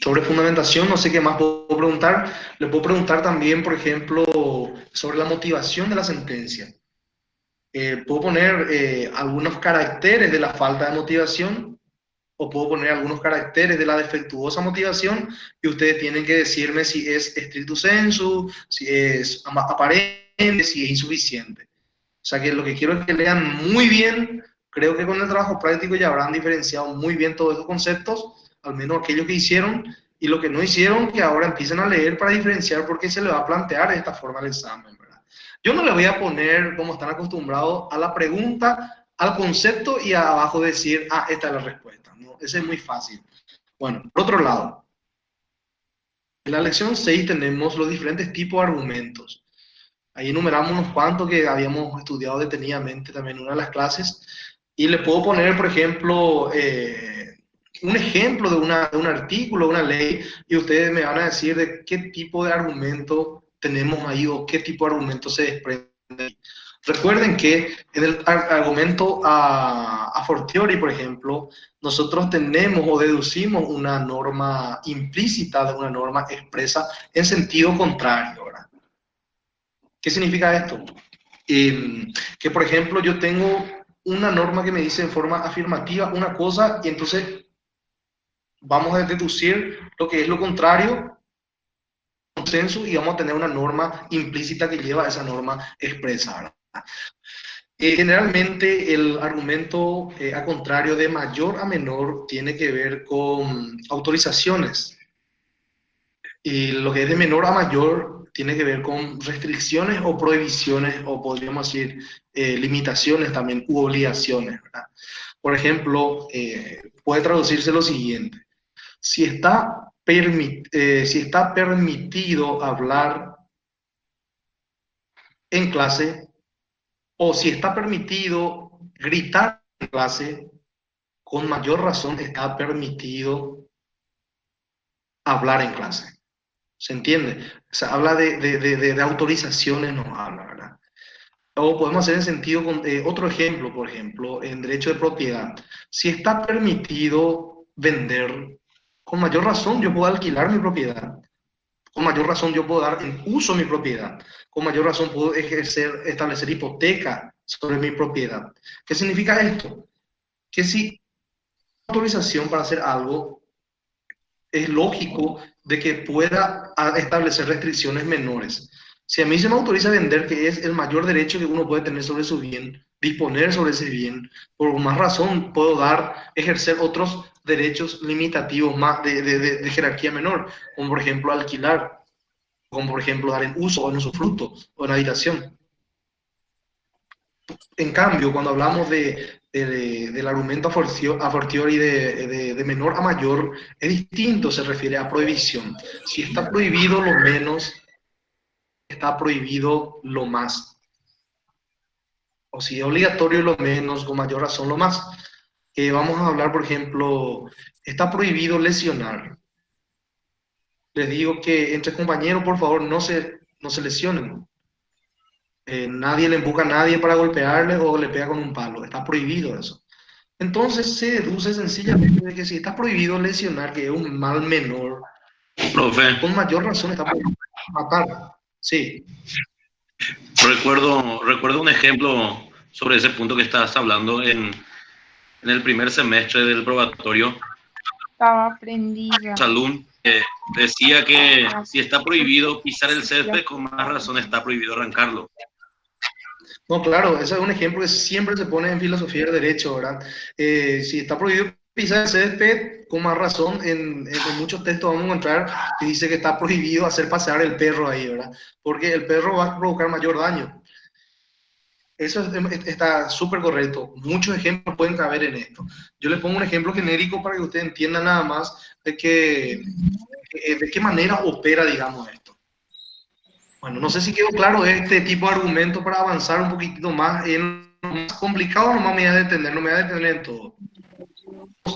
Sobre fundamentación, no sé qué más puedo preguntar. Le puedo preguntar también, por ejemplo, sobre la motivación de la sentencia. Puedo poner algunos caracteres de la falta de motivación, o puedo poner algunos caracteres de la defectuosa motivación, y ustedes tienen que decirme si es stricto sensu, si es aparente, si es insuficiente. O sea que lo que quiero es que lean muy bien. Creo que con el trabajo práctico ya habrán diferenciado muy bien todos estos conceptos, al menos aquellos que hicieron, y lo que no hicieron, que ahora empiecen a leer para diferenciar, porque se le va a plantear de esta forma el examen, ¿verdad? Yo no le voy a poner, como están acostumbrados, a la pregunta, al concepto y abajo decir, esta es la respuesta. No, ese es muy fácil. Bueno, por otro lado, en la lección 6 tenemos los diferentes tipos de argumentos. Ahí enumeramos unos cuantos que habíamos estudiado detenidamente también en una de las clases, y le puedo poner, por ejemplo, un ejemplo de un artículo, una ley, y ustedes me van a decir de qué tipo de argumento tenemos ahí o qué tipo de argumento se desprende ahí. Recuerden que en el argumento a fortiori, por ejemplo, nosotros tenemos o deducimos una norma implícita de una norma expresa en sentido contrario, ¿verdad? ¿Qué significa esto? Que, por ejemplo, yo tengo una norma que me dice en forma afirmativa una cosa y entonces vamos a deducir lo que es lo contrario, consenso, y vamos a tener una norma implícita que lleva a esa norma expresa, ¿verdad? Generalmente el argumento a contrario de mayor a menor tiene que ver con autorizaciones, y lo que es de menor a mayor tiene que ver con restricciones o prohibiciones, o podríamos decir limitaciones también u obligaciones, ¿verdad? Por ejemplo, puede traducirse lo siguiente: si si está permitido hablar en clase, o si está permitido gritar en clase, con mayor razón está permitido hablar en clase. ¿Se entiende? O sea, habla de autorizaciones, nos habla, ¿verdad? O podemos hacer en sentido con otro ejemplo, por ejemplo, en derecho de propiedad. Si está permitido vender, con mayor razón yo puedo alquilar mi propiedad. Con mayor razón yo puedo dar en uso mi propiedad. Con mayor razón puedo establecer hipoteca sobre mi propiedad. ¿Qué significa esto? Que si hay autorización para hacer algo, es lógico de que pueda establecer restricciones menores. Si a mí se me autoriza a vender, que es el mayor derecho que uno puede tener sobre su bien, disponer sobre ese bien, por más razón puedo ejercer otros derechos limitativos más de jerarquía menor, como por ejemplo alquilar, como por ejemplo dar en uso o en usufructo o en habitación. En cambio, cuando hablamos del argumento a fortiori de menor a mayor, es distinto, se refiere a prohibición. Si está prohibido lo menos, está prohibido lo más. O si es obligatorio lo menos, con mayor razón lo más. Vamos a hablar, por ejemplo, está prohibido lesionar. Les digo que entre compañeros, por favor, no se lesionen. Nadie le empuja a nadie para golpearle o le pega con un palo. Está prohibido eso. Entonces se deduce sencillamente de que si está prohibido lesionar, que es un mal menor, Profe, con mayor razón está prohibido matar. Sí. recuerdo un ejemplo sobre ese punto que estabas hablando en el primer semestre del probatorio. Estaba prendida. Salud, decía que si está prohibido pisar el césped, con más razón está prohibido arrancarlo. No, claro, ese es un ejemplo que siempre se pone en filosofía del derecho, ¿verdad? Si está prohibido pisar el césped, con más razón, en muchos textos vamos a encontrar que dice que está prohibido hacer pasear el perro ahí, ¿verdad? Porque el perro va a provocar mayor daño. Eso está súper correcto. Muchos ejemplos pueden caber en esto. Yo les pongo un ejemplo genérico para que ustedes entiendan nada más de qué manera opera, digamos, esto. Bueno, no sé si quedó claro este tipo de argumento para avanzar un poquitito más. En lo más complicado nomás me voy a detener, no me voy a detener en todo.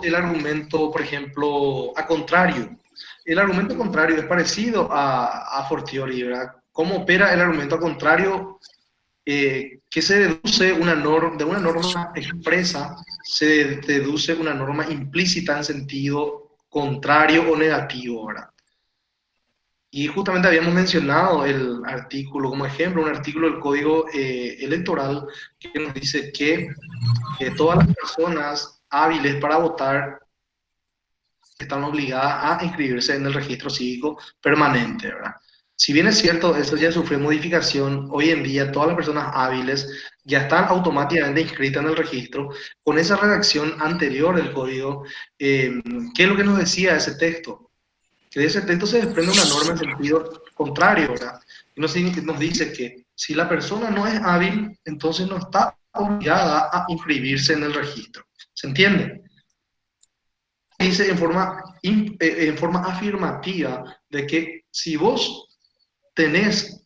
El argumento, por ejemplo, a contrario. El argumento contrario es parecido a fortiori, ¿verdad? ¿Cómo opera el argumento a contrario? Que se deduce de una norma expresa, se deduce una norma implícita en sentido contrario o negativo, ¿verdad? Y justamente habíamos mencionado el artículo como ejemplo, un artículo del Código Electoral que nos dice que todas las personas hábiles para votar están obligadas a inscribirse en el registro cívico permanente, ¿verdad? Si bien es cierto, esto ya sufrió modificación, hoy en día todas las personas hábiles ya están automáticamente inscritas en el registro. Con esa redacción anterior del código, ¿qué es lo que nos decía ese texto? Que de ese texto se desprende una norma en sentido contrario, ¿verdad? Y nos dice que si la persona no es hábil, entonces no está obligada a inscribirse en el registro. ¿Se entiende? Dice en forma afirmativa de que si vos tenés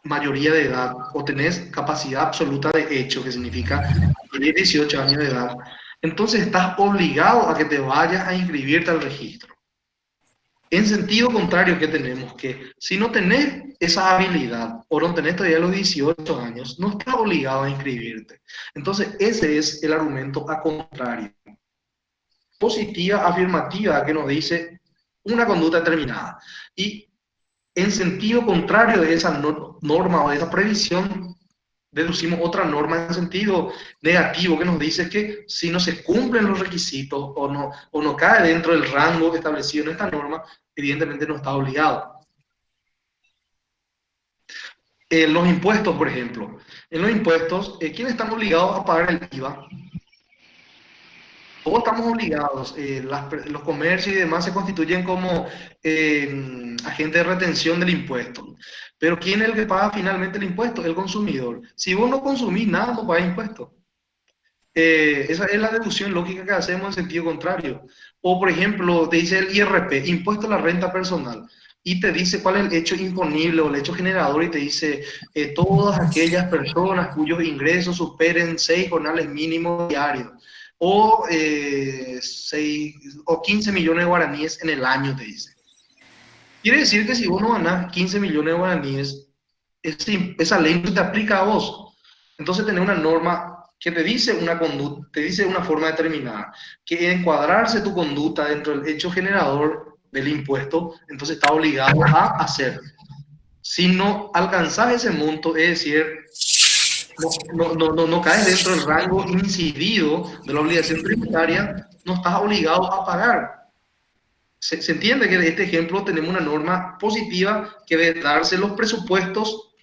mayoría de edad o tenés capacidad absoluta de hecho, que significa tener 18 años de edad, entonces estás obligado a que te vayas a inscribirte al registro. En sentido contrario, que tenemos que si no tenés esa habilidad o no tenés todavía los 18 años, no estás obligado a inscribirte. Entonces, ese es el argumento a contrario. Positiva, afirmativa, que nos dice una conducta determinada. Y en sentido contrario de esa norma o de esa previsión, deducimos otra norma en sentido negativo que nos dice que si no se cumplen los requisitos o no cae dentro del rango establecido en esta norma, evidentemente no está obligado. Los impuestos, por ejemplo. En los impuestos, ¿quiénes están obligados a pagar el IVA? Todos estamos obligados. Los comercios y demás se constituyen como agentes de retención del impuesto. Pero ¿quién es el que paga finalmente el impuesto? El consumidor. Si vos no consumís nada, no pagás impuesto. Esa es la deducción lógica que hacemos en sentido contrario. O, por ejemplo, te dice el IRP, impuesto a la renta personal, y te dice cuál es el hecho imponible o el hecho generador, y te dice todas aquellas personas cuyos ingresos superen 6 jornales mínimos diarios, o 15 millones de guaraníes en el año, te dice. Quiere decir que si vos no ganás 15 millones de guaraníes, esa ley no te aplica a vos. Entonces tenés una norma que te dice una conducta, te dice una forma determinada, que encuadrarse tu conducta dentro del hecho generador del impuesto, entonces está obligado a hacer. Si no alcanzás ese monto, es decir, no caes dentro del rango incidido de la obligación tributaria, no estás obligado a pagar. Se entiende que en este ejemplo tenemos una norma positiva que de darse los presupuestos,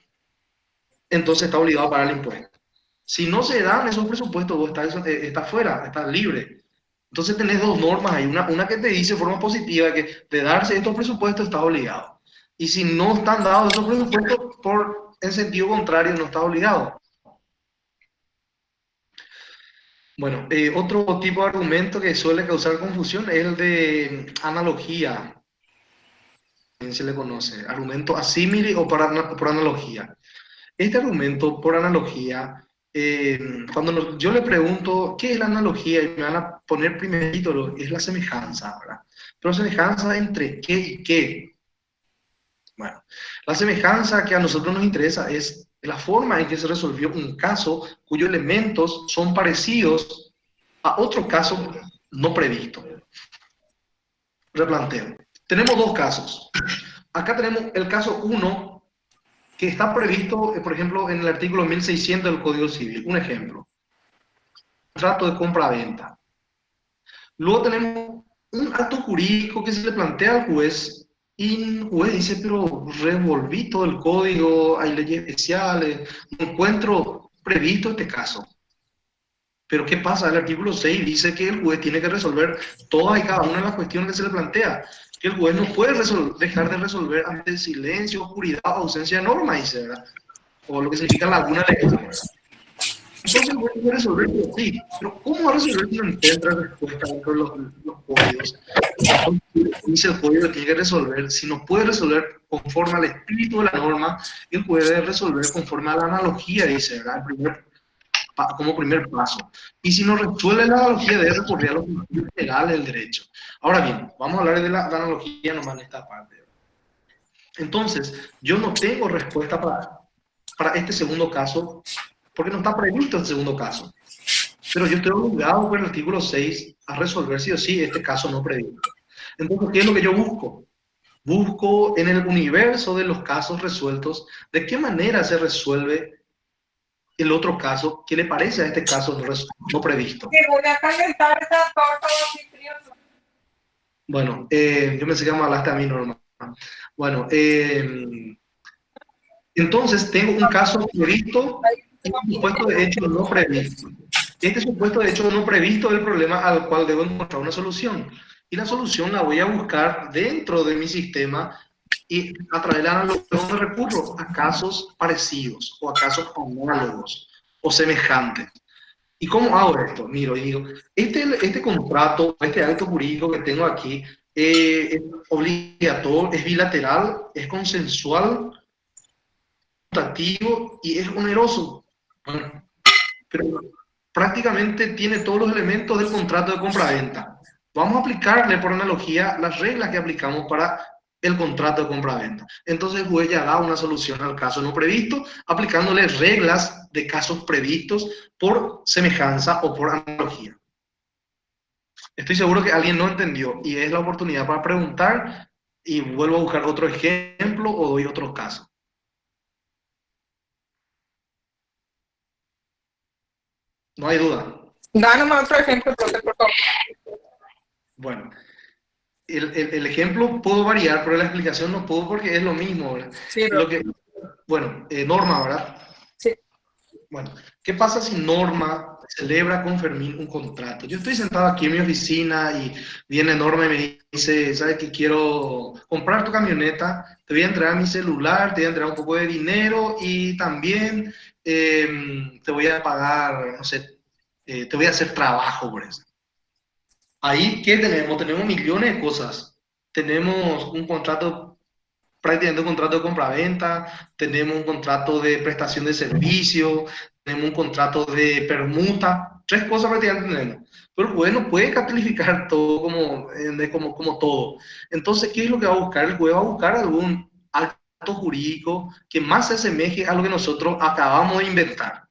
entonces está obligado a pagar el impuesto. Si no se dan esos presupuestos, vos estás fuera, estás libre. Entonces tenés dos normas ahí, una que te dice de forma positiva que de darse estos presupuestos estás obligado. Y si no están dados esos presupuestos, en sentido contrario, no estás obligado. Bueno, otro tipo de argumento que suele causar confusión es el de analogía. ¿Quién se le conoce? Argumento asímile o por analogía. Este argumento por analogía, cuando yo le pregunto qué es la analogía, y me van a poner primerito, es la semejanza, ¿verdad? Pero semejanza entre qué y qué. Bueno, la semejanza que a nosotros nos interesa es la forma en que se resolvió un caso cuyos elementos son parecidos a otro caso no previsto. Replanteo. Tenemos dos casos. Acá tenemos el caso 1, que está previsto, por ejemplo, en el artículo 1600 del Código Civil. Un ejemplo. Contrato de compra-venta. Luego tenemos un acto jurídico que se le plantea al juez, y el juez dice, pero revolví todo el código, hay leyes especiales, no encuentro previsto este caso. Pero ¿qué pasa? El artículo 6 dice que el juez tiene que resolver todas y cada una de las cuestiones que se le plantea. Que el juez no puede dejar de resolver ante silencio, oscuridad o ausencia de norma, dice, ¿verdad? O lo que significa laguna legal. Entonces el juez tiene que resolver todo, sí. Pero ¿cómo va a resolver si no encuentra respuesta dentro de los códigos? Dice el código que tiene que resolver. Si no puede resolver conforme al espíritu de la norma, él puede resolver conforme a la analogía, dice, ¿verdad? Como primer paso. Y si no resuelve la analogía, debe recurrir a los principios legales del derecho. Ahora bien, vamos a hablar de la analogía nomás en esta parte. Entonces, yo no tengo respuesta para este segundo caso, porque no está previsto el segundo caso. Pero yo estoy obligado por el artículo 6 a resolver sí o sí este caso no previsto. Entonces, ¿qué es lo que yo busco? Busco en el universo de los casos resueltos, de qué manera se resuelve el otro caso que le parece a este caso no previsto. Que voy a calentar esa torta, anfitrión. Bueno, yo pensé que me hablaste a mí, Norma. Bueno, entonces tengo un caso previsto y un supuesto de hecho no previsto. Este supuesto de hecho no previsto es el problema al cual debo encontrar una solución. Y la solución la voy a buscar dentro de mi sistema y a través de la analogía me recurro a casos parecidos o a casos análogos o semejantes. ¿Y cómo hago esto? Miro y digo, este contrato, este acto jurídico que tengo aquí es obligatorio, es bilateral, es consensual, consultativo y es oneroso. Bueno, pero prácticamente tiene todos los elementos del contrato de compra-venta. Vamos a aplicarle por analogía las reglas que aplicamos para el contrato de compra-venta. Entonces el juez ya da una solución al caso no previsto, aplicándole reglas de casos previstos por semejanza o por analogía. Estoy seguro que alguien no entendió y es la oportunidad para preguntar y vuelvo a buscar otro ejemplo o doy otro caso. No hay duda. Danos otro ejemplo, profe, por favor. Bueno, el ejemplo puedo variar, pero la explicación no puedo porque es lo mismo, ¿verdad? Sí, Lo que, bueno, Norma, ¿verdad? sí. Bueno, ¿qué pasa si Norma celebra con Fermín un contrato? Yo estoy sentado aquí en mi oficina y viene Norma y me dice, ¿sabes qué? Quiero comprar tu camioneta, te voy a entregar mi celular, te voy a entregar un poco de dinero y también te voy a pagar, no sé, te voy a hacer trabajo por eso. Ahí, ¿qué tenemos? Tenemos millones de cosas. Tenemos un contrato, prácticamente un contrato de compra-venta, tenemos un contrato de prestación de servicio, tenemos un contrato de permuta, tres cosas prácticamente tenemos. Pero bueno, puede calificar todo como todo. Entonces, ¿qué es lo que va a buscar? El juez va a buscar algún acto jurídico que más se asemeje a lo que nosotros acabamos de inventar.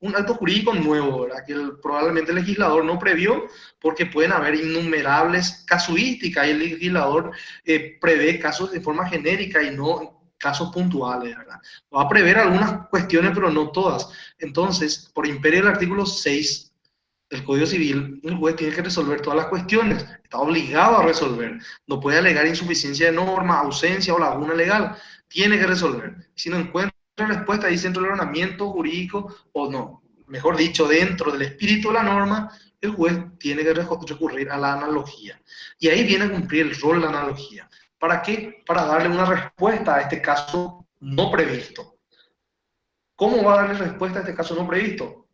Un acto jurídico nuevo, ¿verdad? Que probablemente el legislador no previó, porque pueden haber innumerables casuísticas y el legislador prevé casos de forma genérica y no casos puntuales, ¿verdad? Va a prever algunas cuestiones, pero no todas. Entonces, por imperio del artículo 6 del Código Civil, el juez tiene que resolver todas las cuestiones, está obligado a resolver, no puede alegar insuficiencia de norma, ausencia o laguna legal, tiene que resolver. Si no encuentra respuesta, dice dentro del ordenamiento jurídico, o no, mejor dicho, dentro del espíritu de la norma, el juez tiene que recurrir a la analogía. Y ahí viene a cumplir el rol de la analogía. ¿Para qué? Para darle una respuesta a este caso no previsto. ¿Cómo va a darle respuesta a este caso no previsto?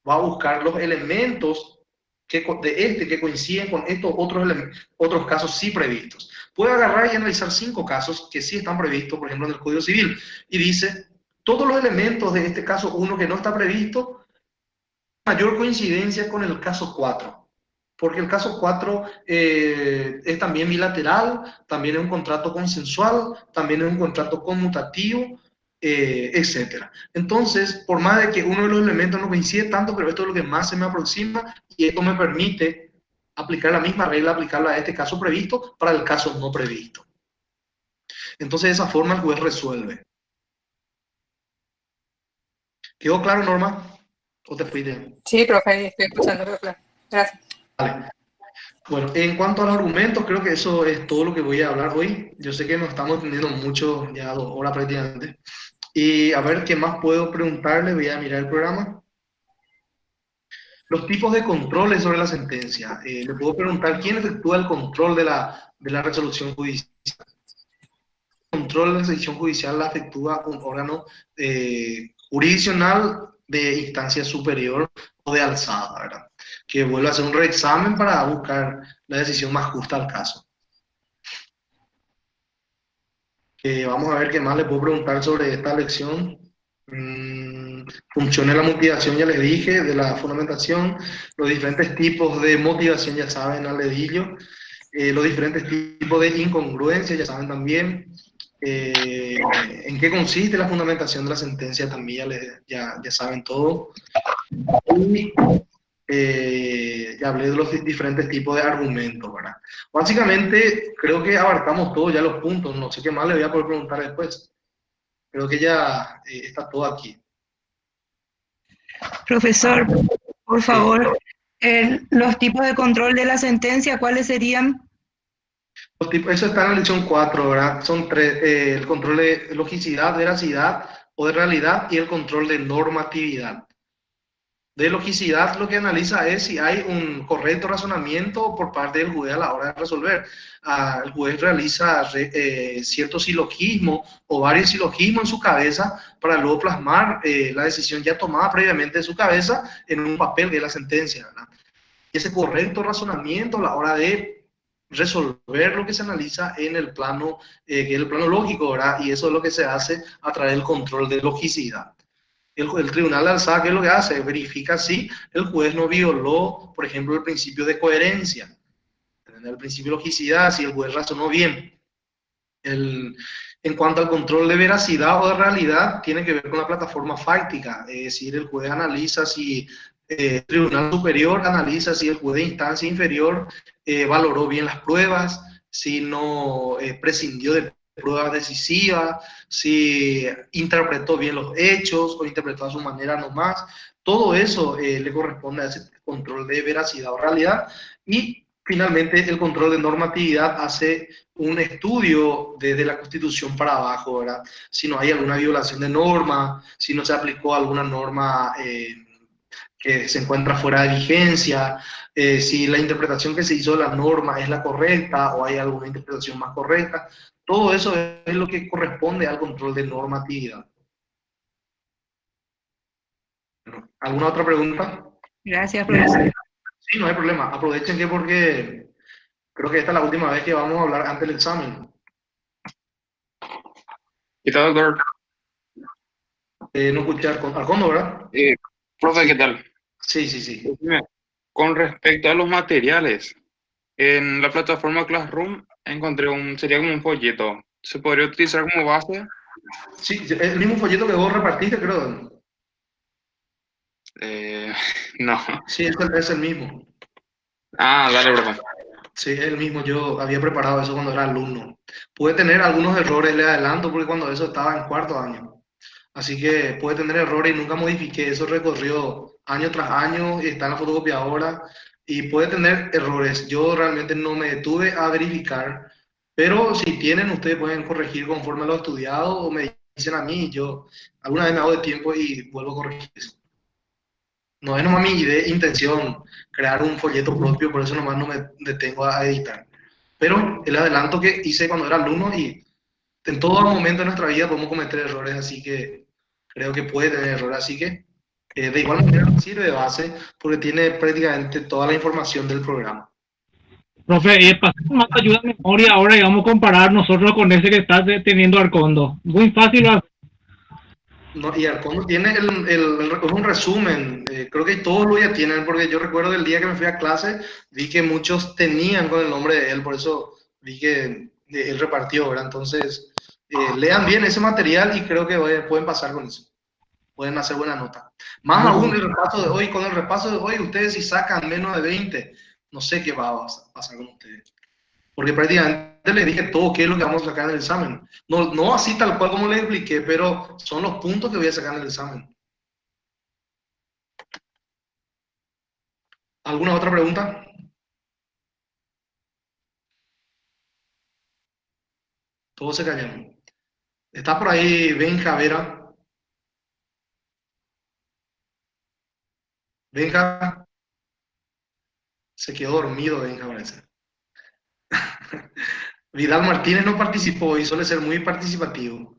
Va a buscar los elementos que coinciden con estos otros casos sí previstos. Puede agarrar y analizar 5 casos que sí están previstos, por ejemplo, en el Código Civil, y dice, todos los elementos de este caso 1 que no está previsto, mayor coincidencia con el caso 4. Porque el caso 4 es también bilateral, también es un contrato consensual, también es un contrato conmutativo, etcétera. Entonces, por más de que uno de los elementos no coincide tanto, pero esto es lo que más se me aproxima y esto me permite aplicar la misma regla, aplicarla a este caso previsto para el caso no previsto. Entonces, de esa forma el juez resuelve. ¿Quedó claro, Norma? ¿O te fuiste? Sí, profe, estoy escuchando, profe. Gracias. Vale. Bueno, en cuanto a los argumentos, creo que eso es todo lo que voy a hablar hoy. Yo sé que nos estamos extendiendo mucho, ya 2 horas prácticamente. Y a ver qué más puedo preguntarle, voy a mirar el programa. Los tipos de controles sobre la sentencia. Le puedo preguntar quién efectúa el control de la resolución judicial. El control de la resolución judicial la efectúa un órgano jurisdiccional de instancia superior o de alzada, ¿verdad? Que vuelve a hacer un reexamen para buscar la decisión más justa al caso. Vamos a ver qué más le puedo preguntar sobre esta lección. Funciones de la motivación, ya les dije, de la fundamentación, los diferentes tipos de motivación, ya saben, al dedillo, los diferentes tipos de incongruencia, ya saben también, en qué consiste la fundamentación de la sentencia, también ya saben todo. Y ya hablé de los diferentes tipos de argumentos, ¿verdad? Básicamente, creo que abarcamos todos ya los puntos, no sé qué más le voy a poder preguntar después. Creo que ya está todo aquí. Profesor, por favor, los tipos de control de la sentencia, ¿cuáles serían? Eso está en la lección 4, ¿verdad? Son 3, el control de logicidad, veracidad o de realidad y el control de normatividad. De logicidad lo que analiza es si hay un correcto razonamiento por parte del juez a la hora de resolver. El juez realiza cierto silogismo o varios silogismos en su cabeza para luego plasmar la decisión ya tomada previamente de su cabeza en un papel de la sentencia, ¿verdad? Y ese correcto razonamiento a la hora de resolver lo que se analiza en el plano, que es el plano lógico, ¿verdad? Y eso es lo que se hace a través del control de logicidad. El tribunal de alzada, ¿qué es lo que hace? Verifica si el juez no violó, por ejemplo, el principio de coherencia. El principio de logicidad, si el juez razonó bien. En cuanto al control de veracidad o de realidad, tiene que ver con la plataforma fáctica, es decir, el juez analiza si el tribunal superior analiza si el juez de instancia inferior valoró bien las pruebas, si no prescindió de pruebas decisivas, si interpretó bien los hechos o interpretó a su manera nomás. Todo eso le corresponde a ese control de veracidad o realidad. Y finalmente el control de normatividad hace un estudio desde la Constitución para abajo, ¿verdad? Si no hay alguna violación de norma, si no se aplicó alguna norma que se encuentra fuera de vigencia, si la interpretación que se hizo de la norma es la correcta o hay alguna interpretación más correcta. Todo eso es lo que corresponde al control de normatividad. ¿Alguna otra pregunta? Gracias, profesor. Sí, no hay problema. Aprovechen que porque creo que esta es la última vez que vamos a hablar antes del examen. ¿Qué tal, doctor? No escuché al fondo, ¿verdad? Profe, ¿qué tal? Sí, sí, sí. Decime, con respecto a los materiales, en la plataforma Classroom encontré sería como un folleto. ¿Se podría utilizar como base? Sí, el mismo folleto que vos repartiste, creo. No. Sí, es el mismo. Ah, dale, profe. Sí, es el mismo. Yo había preparado eso cuando era alumno. Puede tener algunos errores, le adelanto, porque cuando eso estaba en cuarto año. Así que puede tener errores y nunca modifiqué. Eso recorrió año tras año, está en la fotocopiadora y puede tener errores. Yo realmente no me detuve a verificar, pero si tienen, ustedes pueden corregir conforme lo estudiado o me dicen a mí. Yo alguna vez me hago de tiempo y vuelvo a corregir eso. No es nomás mi intención crear un folleto propio, por eso nomás no me detengo a editar. Pero el adelanto que hice cuando era alumno y en todo momento de nuestra vida podemos cometer errores, así que creo que puede tener errores, así que de igual manera sirve de base porque tiene prácticamente toda la información del programa. Profe, pasamos más ayuda de memoria ahora y vamos a comparar nosotros con ese que está teniendo Arcondo. Muy fácil. No, y Arcondo tiene un resumen, creo que todos lo ya tienen, porque yo recuerdo el día que me fui a clase, vi que muchos tenían con el nombre de él, por eso vi que él repartió, ¿verdad? Entonces, lean bien ese material y creo que pueden pasar con eso, pueden hacer buena nota. Más aún el repaso de hoy, con el repaso de hoy, ustedes si sacan menos de 20, no sé qué va a pasar con ustedes. Porque prácticamente les dije todo qué es lo que vamos a sacar en el examen. No así tal cual como les expliqué, pero son los puntos que voy a sacar en el examen. ¿Alguna otra pregunta? Todos se callaron. ¿Está por ahí Benja Vera? Benja. Se quedó dormido Benja, parece. Vidal Martínez no participó y suele ser muy participativo.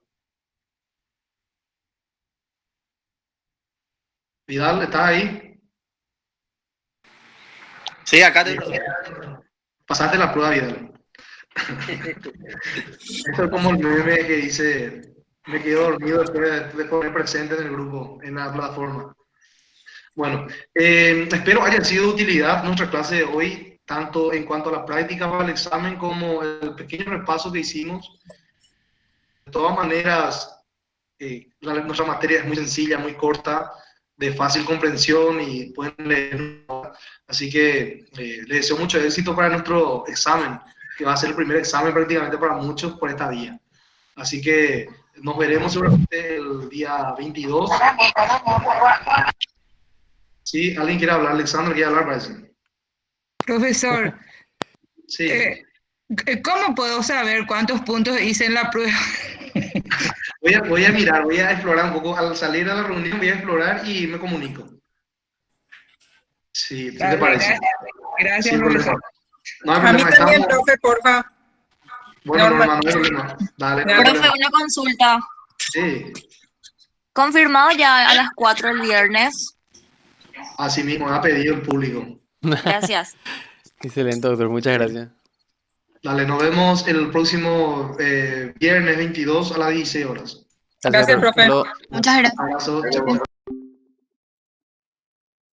Vidal, ¿estás ahí? Sí, acá te... Pasaste la prueba, Vidal. Esto es como el meme que dice, me quedo dormido después de poner presente en el grupo, en la plataforma. Bueno, espero haya sido de utilidad nuestra clase de hoy, tanto en cuanto a la práctica para el examen como el pequeño repaso que hicimos. De todas maneras, nuestra materia es muy sencilla, muy corta, de fácil comprensión y pueden leer. Así que les deseo mucho éxito para nuestro examen, que va a ser el primer examen prácticamente para muchos por esta vía. Así que nos veremos seguramente el día 22. Sí, ¿alguien quiere hablar? Alexandra quiere hablar, parece. Profesor, Sí. ¿Cómo puedo saber cuántos puntos hice en la prueba? Voy a mirar, voy a explorar un poco. Al salir a la reunión voy a explorar y me comunico. Sí, ¿qué te parece? Gracias, Sin profesor. problema. No hay A mí problema, también, estamos... profe, porfa. Bueno, Norma. no hay problema. Dale, no hay Profe, problema. una consulta. Sí, ¿Confirmado ya a las 4 el viernes? así mismo, ha pedido el público. Gracias. Excelente, doctor. Muchas gracias. Dale, nos vemos el próximo viernes 22 a las 16 horas. Gracias, profe. Lo- Muchas gracias. Abrazo, chao.